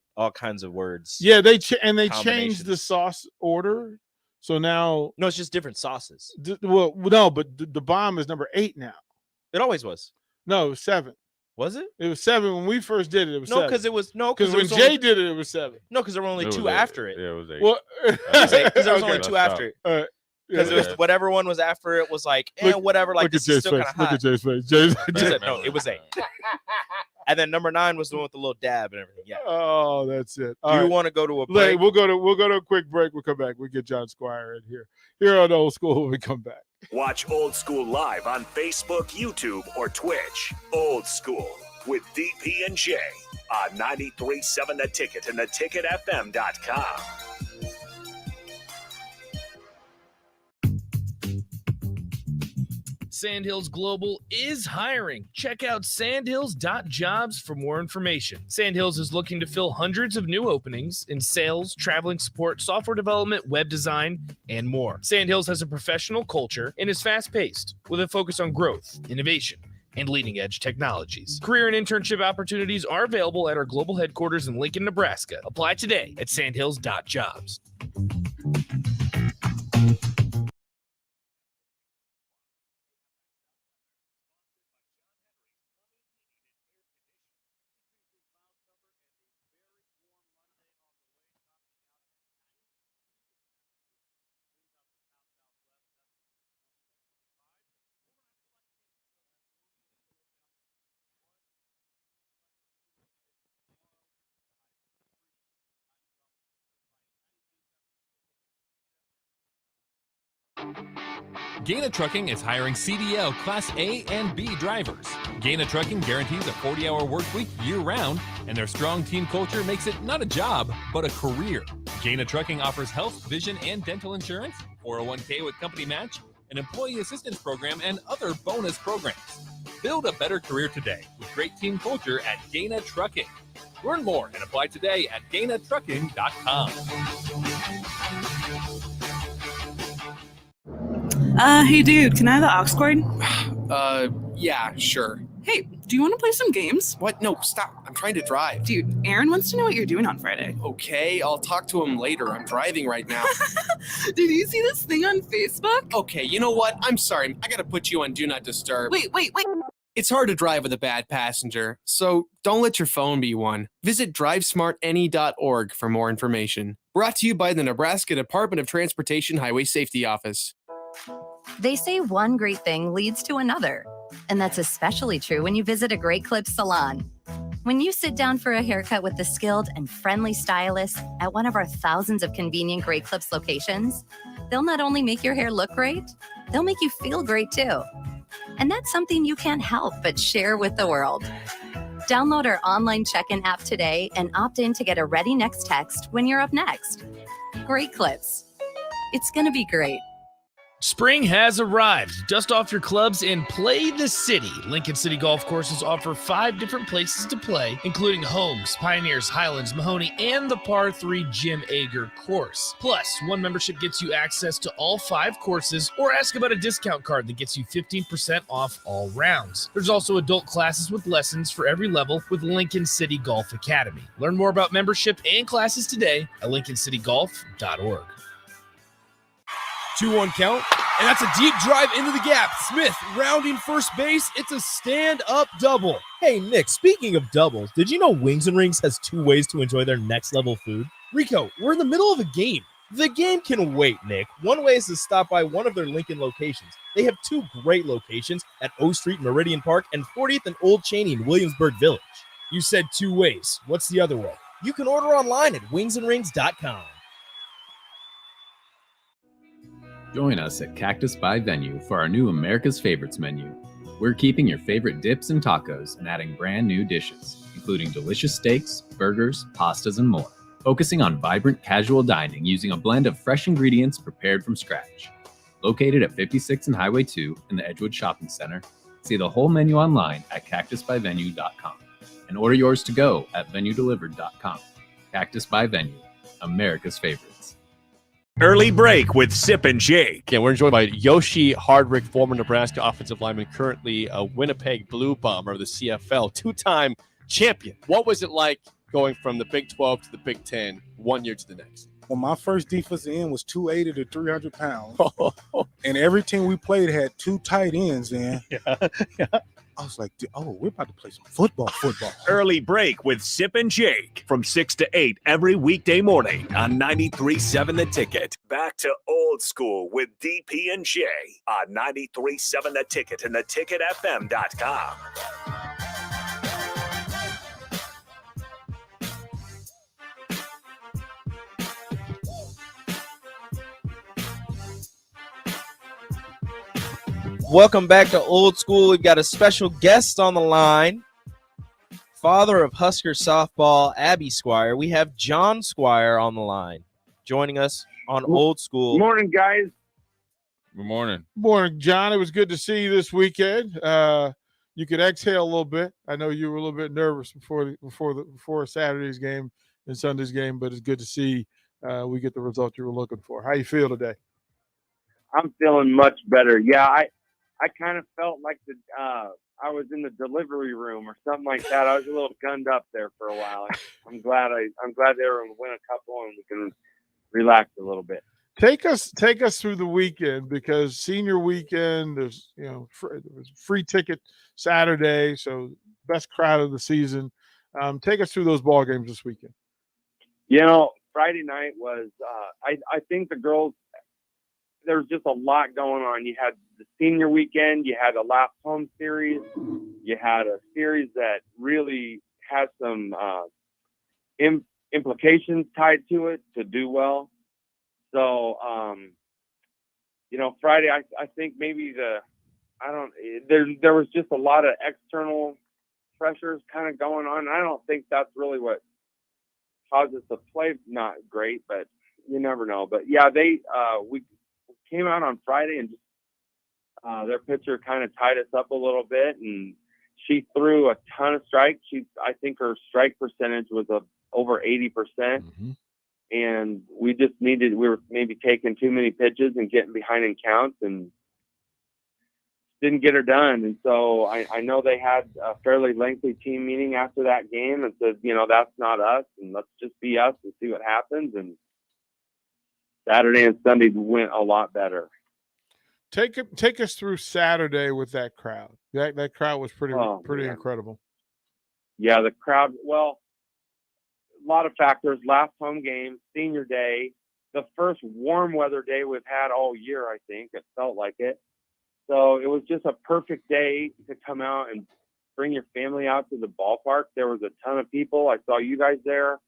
words. Yeah, they changed the sauce order. So now, no, it's just different sauces. Well, no, but the bomb is number 8 now. It always was. No, it was 7. Was it? It was 7 when we first did it. It was 7. Because when Jay did it, it was 7. No, because there were only 2 after it. Yeah, it was 8. Well, because there was only 2 after it. Because it was whatever one was after it was like, whatever. Like, this is still kind of hot. Look at Jay's face. Jay said, no, it was 8. And then number 9 was the one with the little dab and everything. Yeah. Oh, that's it. Do you want to go to a break? We'll go to a quick break. We'll come back. We'll get John Squire in here on Old School when we come back. Watch Old School live on Facebook, YouTube, or Twitch. Old School with DP and J on 93.7 The Ticket and theticketfm.com. Sandhills Global is hiring. Check out sandhills.jobs for more information. Sandhills is looking to fill hundreds of new openings in sales, traveling support, software development, web design, and more. Sandhills has a professional culture and is fast-paced with a focus on growth, innovation, and leading-edge technologies. Career and internship opportunities are available at our global headquarters in Lincoln, Nebraska. Apply today at sandhills.jobs. Gaina Trucking is hiring CDL Class A and B drivers. Gaina Trucking guarantees a 40-hour work week year-round, and their strong team culture makes it not a job, but a career. Gaina Trucking offers health, vision, and dental insurance, 401k with company match, an employee assistance program, and other bonus programs. Build a better career today with great team culture at Gaina Trucking. Learn more and apply today at GainaTrucking.com. Hey dude, can I have the aux cord? Yeah, sure. Hey, do you want to play some games? What? No, stop. I'm trying to drive. Dude, Aaron wants to know what you're doing on Friday. Okay, I'll talk to him later. I'm driving right now. Did you see this thing on Facebook? Okay, you know what? I'm sorry. I gotta put you on Do Not Disturb. Wait. It's hard to drive with a bad passenger, so don't let your phone be one. Visit drivesmartany.org for more information. Brought to you by the Nebraska Department of Transportation Highway Safety Office. They say one great thing leads to another, and that's especially true when you visit a Great Clips salon. When you sit down for a haircut with the skilled and friendly stylist at one of our thousands of convenient Great Clips locations, they'll not only make your hair look great, they'll make you feel great too. And that's something you can't help but share with the world. Download our online check-in app today and opt in to get a Ready Next text when you're up next. Great Clips. It's going to be great. Spring has arrived. Dust off your clubs and play the city. Lincoln City Golf Courses offer 5 different places to play, including Homes, Pioneers, Highlands, Mahoney, and the Par 3 Jim Ager course. Plus, one membership gets you access to all 5 courses, or ask about a discount card that gets you 15% off all rounds. There's also adult classes with lessons for every level with Lincoln City Golf Academy. Learn more about membership and classes today at lincolncitygolf.org. 2-1 count, and that's a deep drive into the gap. Smith rounding first base. It's a stand-up double. Hey, Nick, speaking of doubles, did you know Wings and Rings has 2 ways to enjoy their next-level food? Rico, we're in the middle of a game. The game can wait, Nick. One way is to stop by one of their Lincoln locations. They have 2 great locations at O Street, Meridian Park, and 40th and Old Cheney in Williamsburg Village. You said 2 ways. What's the other way? You can order online at wingsandrings.com. Join us at Cactus by Venue for our new America's Favorites menu. We're keeping your favorite dips and tacos and adding brand new dishes, including delicious steaks, burgers, pastas, and more. Focusing on vibrant casual dining using a blend of fresh ingredients prepared from scratch. Located at 56 and Highway 2 in the Edgewood Shopping Center, see the whole menu online at cactusbyvenue.com and order yours to go at venuedelivered.com. Cactus by Venue, America's Favorites. Early break with Sip and Jake. Again, we're joined by Yoshi Hardrick, former Nebraska offensive lineman, currently a Winnipeg Blue Bomber of the CFL, 2-time champion. What was it like going from the Big 12 to the Big 10 one year to the next? Well, my first defensive end was 280 to 300 pounds. And every team we played had 2 tight ends in. Yeah. I was like, oh, we're about to play some football. Early break with Sip and Jake from 6 to 8 every weekday morning on 93.7 The Ticket. Back to old school with DP and J on 93.7 The Ticket and theticketfm.com. Welcome back to Old School. We've got a special guest on the line. Father of Husker softball, Abby Squire. We have John Squire on the line, joining us on Old School. Good morning, guys. Good morning. Morning, John. It was good to see you this weekend. You could exhale a little bit. I know you were a little bit nervous before Saturday's game and Sunday's game, but it's good to see we get the result you were looking for. How you feel today? I'm feeling much better. Yeah, I kind of felt like I was in the delivery room or something like that. I was a little gunned up there for a while. I'm glad they were going to win a couple and we can relax a little bit. Take us through the weekend, because senior weekend, there's there was free ticket Saturday, so best crowd of the season. Take us through those ball games this weekend. Friday night was I think the girls, there was just a lot going on. You had the senior weekend, you had a last home series, you had a series that really has some implications tied to it to do well. So, Friday, I think maybe there was just a lot of external pressures kind of going on. I don't think that's really what caused us to play not great, but you never know. But yeah, we came out on Friday and just their pitcher kind of tied us up a little bit, and she threw a ton of strikes. I think her strike percentage was over 80%. Mm-hmm. And we were maybe taking too many pitches and getting behind in counts and didn't get her done. And so I know they had a fairly lengthy team meeting after that game and said, that's not us, and let's just be us and see what happens. And Saturday and Sunday went a lot better. Take us through Saturday with that crowd. That crowd was pretty incredible. Yeah, the crowd, well, a lot of factors. Last home game, senior day, the first warm weather day we've had all year, I think. It felt like it. So it was just a perfect day to come out and bring your family out to the ballpark. There was a ton of people. I saw you guys there.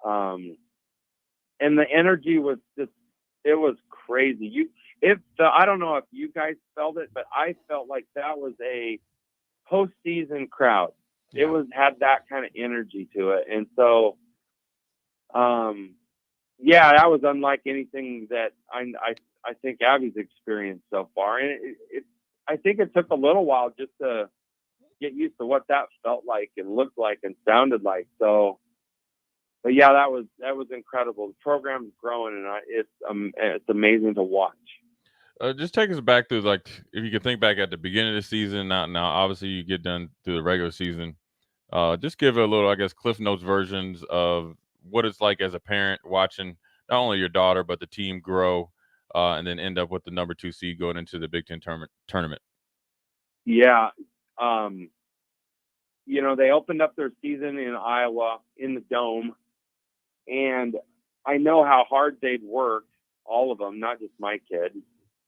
And the energy was just, it was crazy. I don't know if you guys felt it, but I felt like that was a postseason crowd. It had that kind of energy to it. And so, that was unlike anything that I think Abby's experienced so far. And I think it took a little while just to get used to what that felt like and looked like and sounded like. So, but yeah, that was incredible. The program's growing, and it's amazing to watch. Just take us back to, like, if you could think back at the beginning of the season. Now obviously you get done through the regular season. Just give a little, I guess, Cliff Notes versions of what it's like as a parent watching not only your daughter but the team grow, and then end up with the number 2 seed going into the Big Ten tournament. Yeah. They opened up their season in Iowa in the Dome, and I know how hard they'd worked, all of them, not just my kid.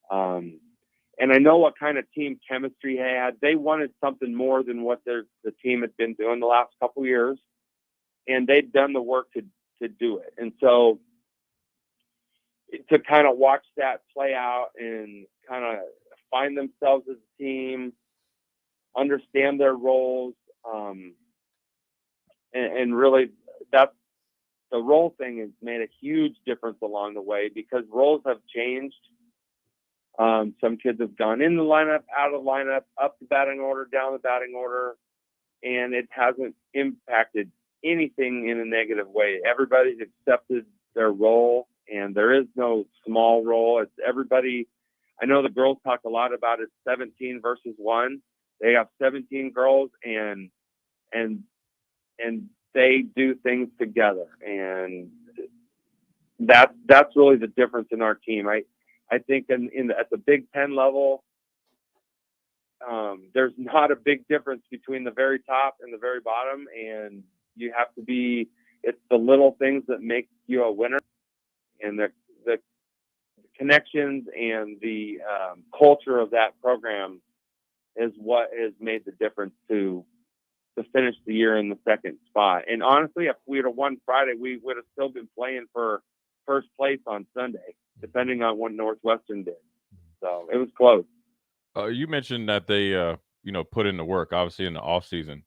And I know what kind of team chemistry had. They wanted something more than what the team had been doing the last couple of years, and they'd done the work to do it. And so to kind of watch that play out and kind of find themselves as a team, understand their roles, and really that's the role thing has made a huge difference along the way because roles have changed. Some kids have gone in the lineup, out of the lineup, up the batting order, down the batting order, and it hasn't impacted anything in a negative way. Everybody's accepted their role, and there is no small role. It's everybody. I know the girls talk a lot about it, 17 versus 1. They have 17 girls, and they do things together, and that's really the difference in our team. I think at the Big Ten level, there's not a big difference between the very top and the very bottom, and you have to be. It's the little things that make you a winner, and the connections and the culture of that program is what has made the difference to finish the year in the second spot. And honestly, if we would have won Friday, we would have still been playing for first place on Sunday, depending on what Northwestern did. So it was close. You mentioned that they, put in the work, obviously in the off season.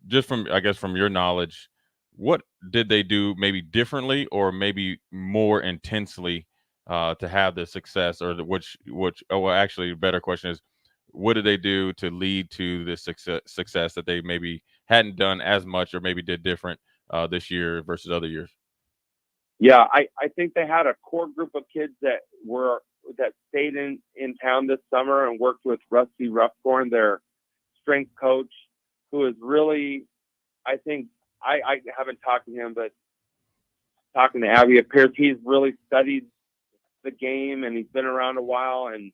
Just from your knowledge, what did they do maybe differently or maybe more intensely to have the success, or actually a better question is, what did they do to lead to this success that they maybe hadn't done as much or maybe did different this year versus other years? Yeah, I think they had a core group of kids that stayed in town this summer and worked with Rusty Ruffcorn, their strength coach, who is really, I think, I haven't talked to him, but talking to Abby, it appears he's really studied the game and he's been around a while, and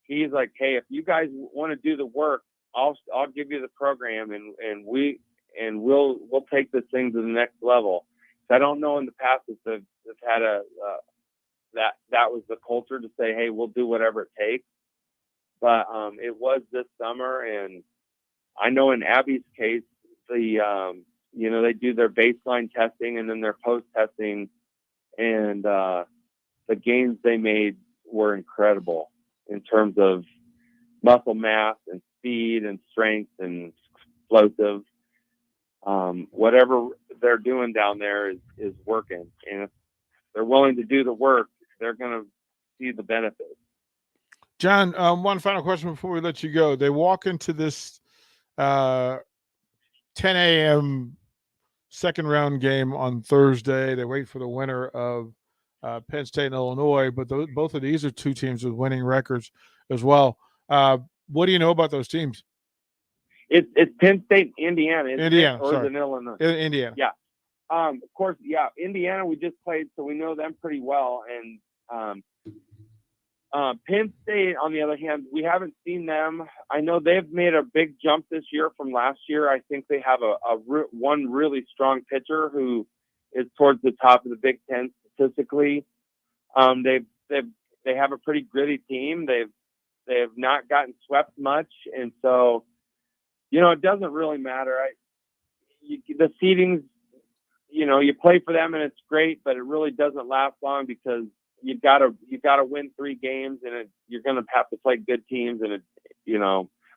he's like, hey, if you guys want to do the work, I'll give you the program, and we'll take this thing to the next level. So I don't know in the past if they've had that was the culture to say, hey, we'll do whatever it takes. But it was this summer, and I know in Abby's case, they do their baseline testing and then their post testing, and the gains they made were incredible in terms of muscle mass and speed and strength and explosive. Whatever they're doing down there is working. And if they're willing to do the work, they're going to see the benefits. John, one final question before we let you go. They walk into this 10 a.m. second round game on Thursday. They wait for the winner of Penn State and Illinois, but both of these are two teams with winning records as well. What do you know about those teams? It's Penn State, Indiana. Sorry. Than Illinois. Indiana. Yeah. Of course, yeah. Indiana, we just played, so we know them pretty well. And Penn State, on the other hand, we haven't seen them. I know they've made a big jump this year from last year. I think they have one really strong pitcher who is towards the top of the Big Ten statistically. They have a pretty gritty team. They've not gotten swept much, and so it doesn't really matter. The seedings, you play for them and it's great, but it really doesn't last long because you've got to win 3 games, and you're going to have to play good teams. And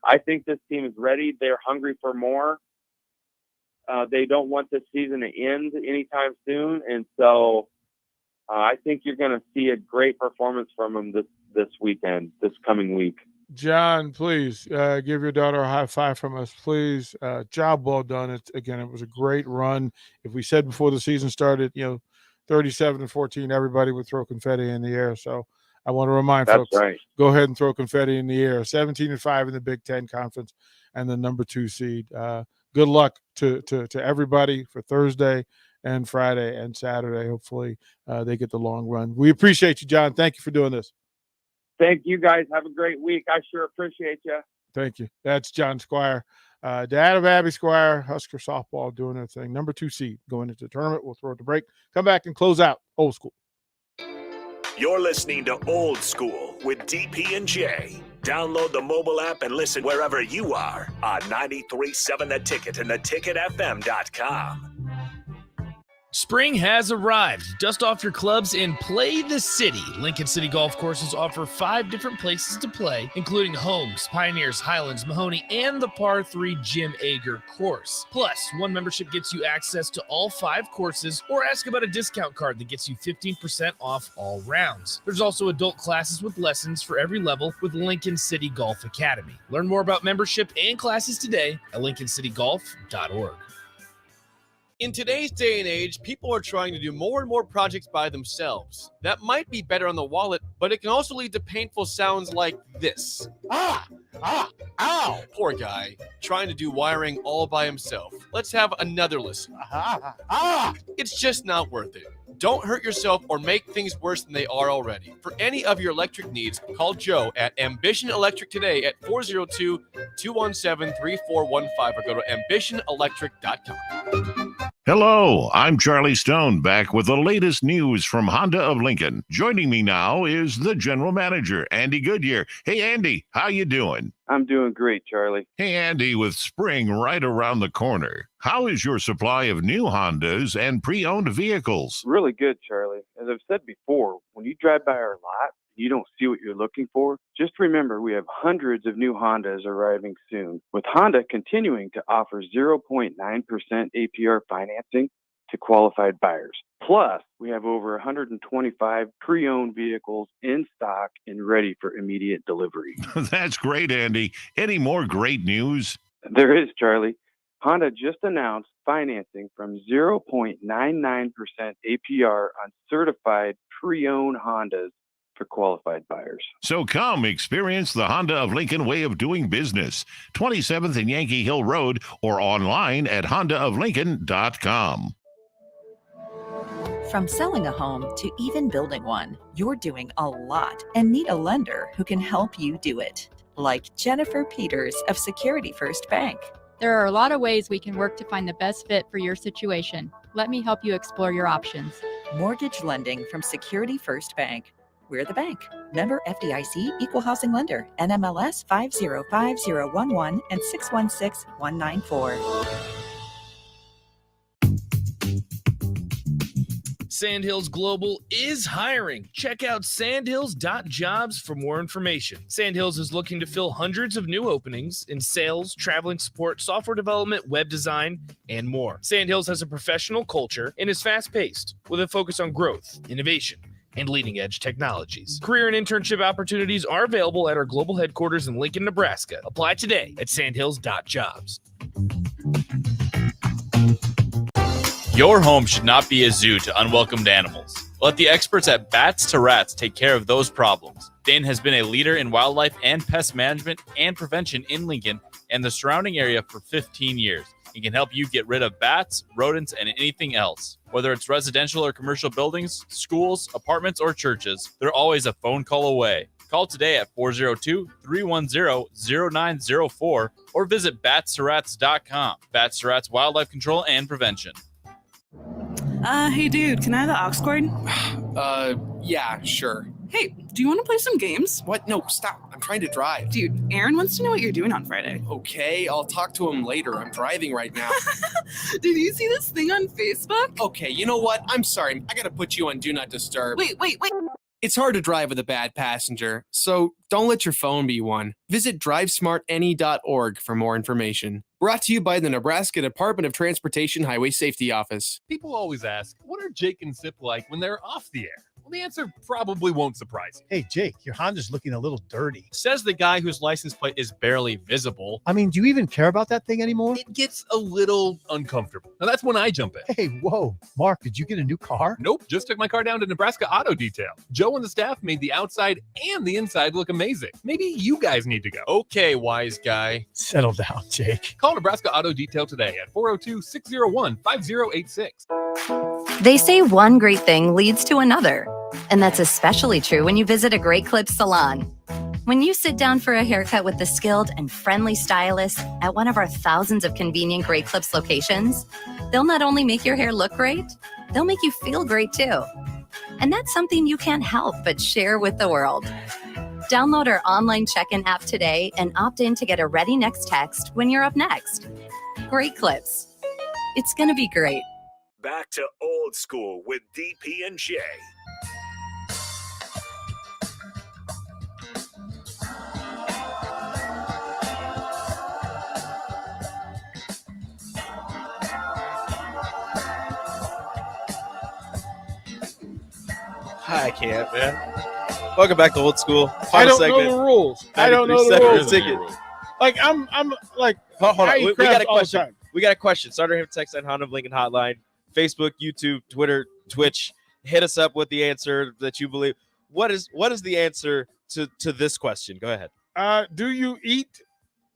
I think this team is ready. They're hungry for more. They don't want this season to end anytime soon, and so I think you're going to see a great performance from them this coming week. John, please give your daughter a high five from us, please. Job well done. It was a great run. If we said before the season started, 37-14, everybody would throw confetti in the air. So I want to remind folks, right. Go ahead and throw confetti in the air. 17-5 in the Big Ten Conference and the number 2 seed. Good luck to everybody for Thursday and Friday and Saturday. Hopefully they get the long run. We appreciate you, John. Thank you for doing this. Thank you, guys. Have a great week. I sure appreciate you. Thank you. That's John Squire, dad of Abby Squire, Husker softball doing their thing. Number 2 seed going into the tournament. We'll throw it to break. Come back and close out Old School. You're listening to Old School with DP and J. Download the mobile app and listen wherever you are on 93.7 The Ticket and theticketfm.com. Spring has arrived. Dust off your clubs and play the city. Lincoln City Golf Courses offer 5 different places to play, including Holmes, Pioneers, Highlands, Mahoney, and the par 3 Jim Ager course. Plus, one membership gets you access to all 5 courses, or ask about a discount card that gets you 15% off all rounds. There's also adult classes with lessons for every level with Lincoln City Golf Academy. Learn more about membership and classes today at lincolncitygolf.org. In today's day and age, people are trying to do more and more projects by themselves. That might be better on the wallet, but it can also lead to painful sounds like this. Ow! Poor guy, trying to do wiring all by himself. Let's have another listen. It's just not worth it. Don't hurt yourself or make things worse than they are already. For any of your electric needs, call Joe at Ambition Electric today at 402-217-3415 or go to ambitionelectric.com. Hello, I'm Charlie Stone, back with the latest news from Honda of Lincoln. Joining me now is the general manager, Andy Goodyear. Hey, Andy, how you doing? I'm doing great, Charlie. Hey, Andy, with spring right around the corner, how is your supply of new Hondas and pre-owned vehicles? Really good, Charlie. As I've said before, when you drive by our lot, you don't see what you're looking for, just remember we have hundreds of new Hondas arriving soon, with Honda continuing to offer 0.9% APR financing to qualified buyers. Plus, we have over 125 pre-owned vehicles in stock and ready for immediate delivery. That's great, Andy. Any more great news? There is, Charlie. Honda just announced financing from 0.99% APR on certified pre-owned Hondas for qualified buyers. So come experience the Honda of Lincoln way of doing business. 27th and Yankee Hill Road or online at hondaoflincoln.com. From selling a home to even building one, you're doing a lot and need a lender who can help you do it. Like Jennifer Peters of Security First Bank. There are a lot of ways we can work to find the best fit for your situation. Let me help you explore your options. Mortgage lending from Security First Bank. We're the bank. Member FDIC, Equal Housing Lender, NMLS 505011 and 616194. Sandhills Global is hiring. Check out sandhills.jobs for more information. Sandhills is looking to fill hundreds of new openings in sales, traveling support, software development, web design, and more. Sandhills has a professional culture and is fast-paced with a focus on growth, innovation, and leading-edge technologies. Career and internship opportunities are available at our global headquarters in Lincoln, Nebraska. Apply today at sandhills.jobs. Your home should not be a zoo to unwelcomed animals. Let the experts at Bats to Rats take care of those problems. Dane has been a leader in wildlife and pest management and prevention in Lincoln and the surrounding area for 15 years. He can help you get rid of bats, rodents, and anything else. Whether it's residential or commercial buildings, schools, apartments, or churches, they're always a phone call away. Call today at 402-310-0904 or visit batsterats.com. Bats to Rats Wildlife Control and Prevention. Hey dude, can I have the aux cord? Yeah, sure. Hey, do you want to play some games? What? No, stop. I'm trying to drive. Dude, Aaron wants to know what you're doing on Friday. Okay, I'll talk to him later. I'm driving right now. Did you see this thing on Facebook? Okay, you know what? I'm sorry. I gotta put you on Do Not Disturb. Wait. It's hard to drive with a bad passenger, so don't let your phone be one. Visit drivesmartany.org for more information. Brought to you by the Nebraska Department of Transportation Highway Safety Office. People always ask, what are Jake and Sip like when they're off the air? Well, the answer probably won't surprise you. Hey, Jake, your Honda's looking a little dirty. Says the guy whose license plate is barely visible. I mean, do you even care about that thing anymore? It gets a little uncomfortable. Now, that's when I jump in. Hey, whoa. Mark, did you get a new car? Nope, just took my car down to Nebraska Auto Detail. Joe and the staff made the outside and the inside look amazing. Maybe you guys need to go. Okay, wise guy. Settle down, Jake. Call Nebraska Auto Detail today at 402-601-5086. They say one great thing leads to another, and that's especially true when you visit a Great Clips salon. When you sit down for a haircut with the skilled and friendly stylist at one of our thousands of convenient Great Clips locations, they'll not only make your hair look great, they'll make you feel great too. And that's something you can't help but share with the world. Download our online check-in app today and opt in to get a Ready Next text when you're up next. Great Clips. It's going to be great. Back to Old School with DP and J. I can't, man. Welcome back to Old School. I don't Final know the rules. I don't know the 93 rules. Ticket. Like I'm like. Hold I on. eat We got crabs a all the question. time. We got a question. Starter him text line, Honda of Lincoln hotline, Facebook, YouTube, Twitter, Twitch. Hit us up with the answer that you believe. What is the answer to this question? Go ahead. Do you eat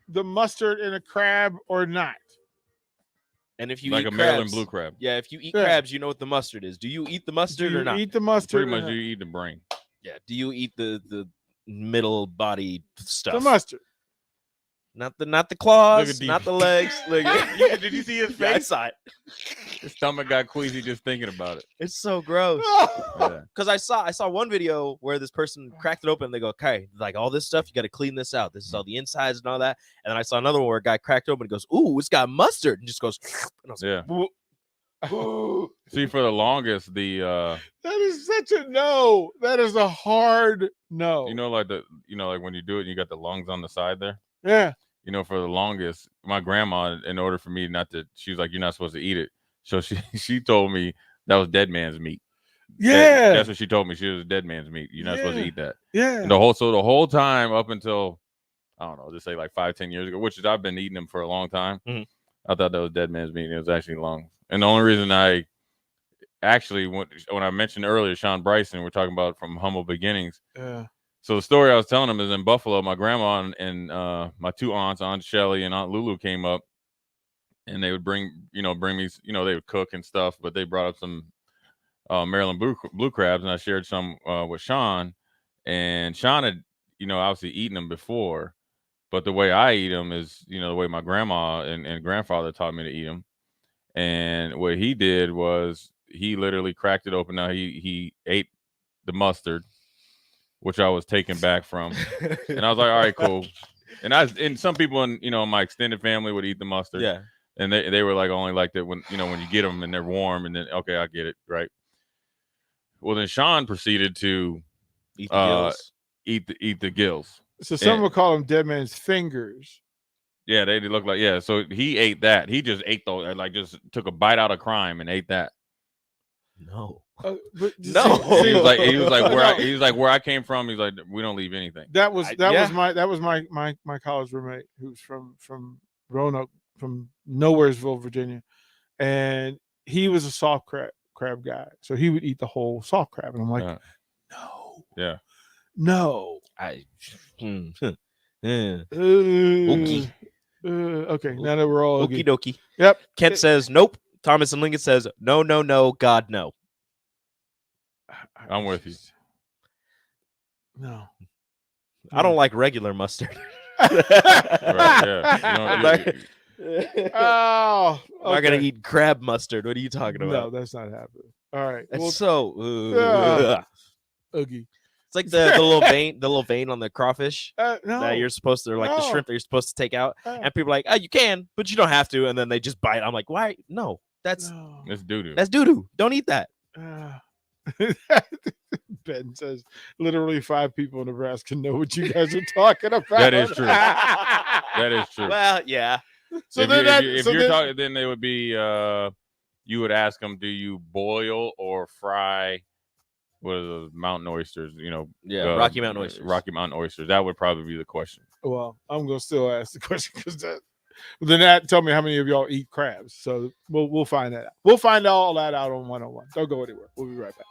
the mustard in a crab or not? And if you like eat a Maryland crabs, blue crab. yeah, if you eat Yeah. crabs, you know what the mustard is. Do you eat the mustard Do or you not? eat the mustard? Pretty or much not? you eat the brain. Yeah. Do you eat the middle body stuff? The mustard. Not the claws, Look at not these- the legs. Look at Did you see his face? Yeah, I saw it. His stomach got queasy just thinking about it. It's so gross. Yeah. Because I saw one video where this person cracked it open and they go, okay, like all this stuff, you got to clean this out. This is all the insides and all that. And then I saw another one where a guy cracked open and goes, ooh, it's got mustard, and just goes, and I was Yeah. like, See, for the longest, the That is such a no. That is a hard no. like when you do it, and you got the lungs on the side there. Yeah. For the longest, my grandma, in order for me not to, she was like, "You're not supposed to eat it." So she told me that was dead man's meat. Yeah. That's what she told me. She was dead man's meat. You're not supposed to eat that. Yeah. And the whole time up until I don't know, just say like 5-10 years ago, which is I've been eating them for a long time. Mhm. I thought that was dead man's meat. And it was actually lungs. And the only reason I actually when I mentioned earlier Sean Bryson, we're talking about from humble beginnings. Yeah. So the story I was telling him is in Buffalo, my grandma and my two aunts, Aunt Shelly and Aunt Lulu, came up, and they would bring me, they would cook and stuff, but they brought up some Maryland blue crabs, and I shared some with Sean, and Sean had, obviously eaten them before, but the way I eat them is, the way my grandma and grandfather taught me to eat them, and what he did was he literally cracked it open. Now he ate the mustard, which I was taken back from, and I was like, all right, cool. And some people in my extended family would eat the mustard, yeah. And they were like only like that when when you get them and they're warm, and then okay, I get it, right. Well, then Sean proceeded to eat the gills. Eat the gills. So some will call them dead man's fingers. Yeah, they look like So he ate that. He just ate those, like just took a bite out of crime and ate that. No. But No. He was like where I came from. He's like, we don't leave anything. That was my college roommate who's from Roanoke, from Nowheresville, Virginia, and he was a soft crab guy, so he would eat the whole soft crab, and I'm like, no, yeah, no, okay. Okay, now that we're all okie dokie. Yep. Kent says nope. Thomas and Lincoln says no, no, no, God no. I'm with you. No, I don't like regular mustard. Right, yeah. Oh, I'm not gonna eat crab mustard. What are you talking about? No, that's not happening. All right, That's well, so Oogie. It's like the little vein on the crawfish No. that you're supposed to, like the No. shrimp that you're supposed to take out. And people are like, oh, you can, but you don't have to. And then they just bite. I'm like, why? No, that's doo-doo. That's doo-doo. Don't eat that. Ben says literally 5 people in Nebraska know what you guys are talking about. That is true. That is true. Well, yeah. So if then you're talking, then they would be. You would ask them, do you boil or fry? What are the mountain oysters? Rocky Mountain oysters. Rocky Mountain oysters. That would probably be the question. Well, I'm gonna still ask the question because then that tell me how many of y'all eat crabs. So we'll find that out. We'll find all that out on 101. Don't go anywhere. We'll be right back.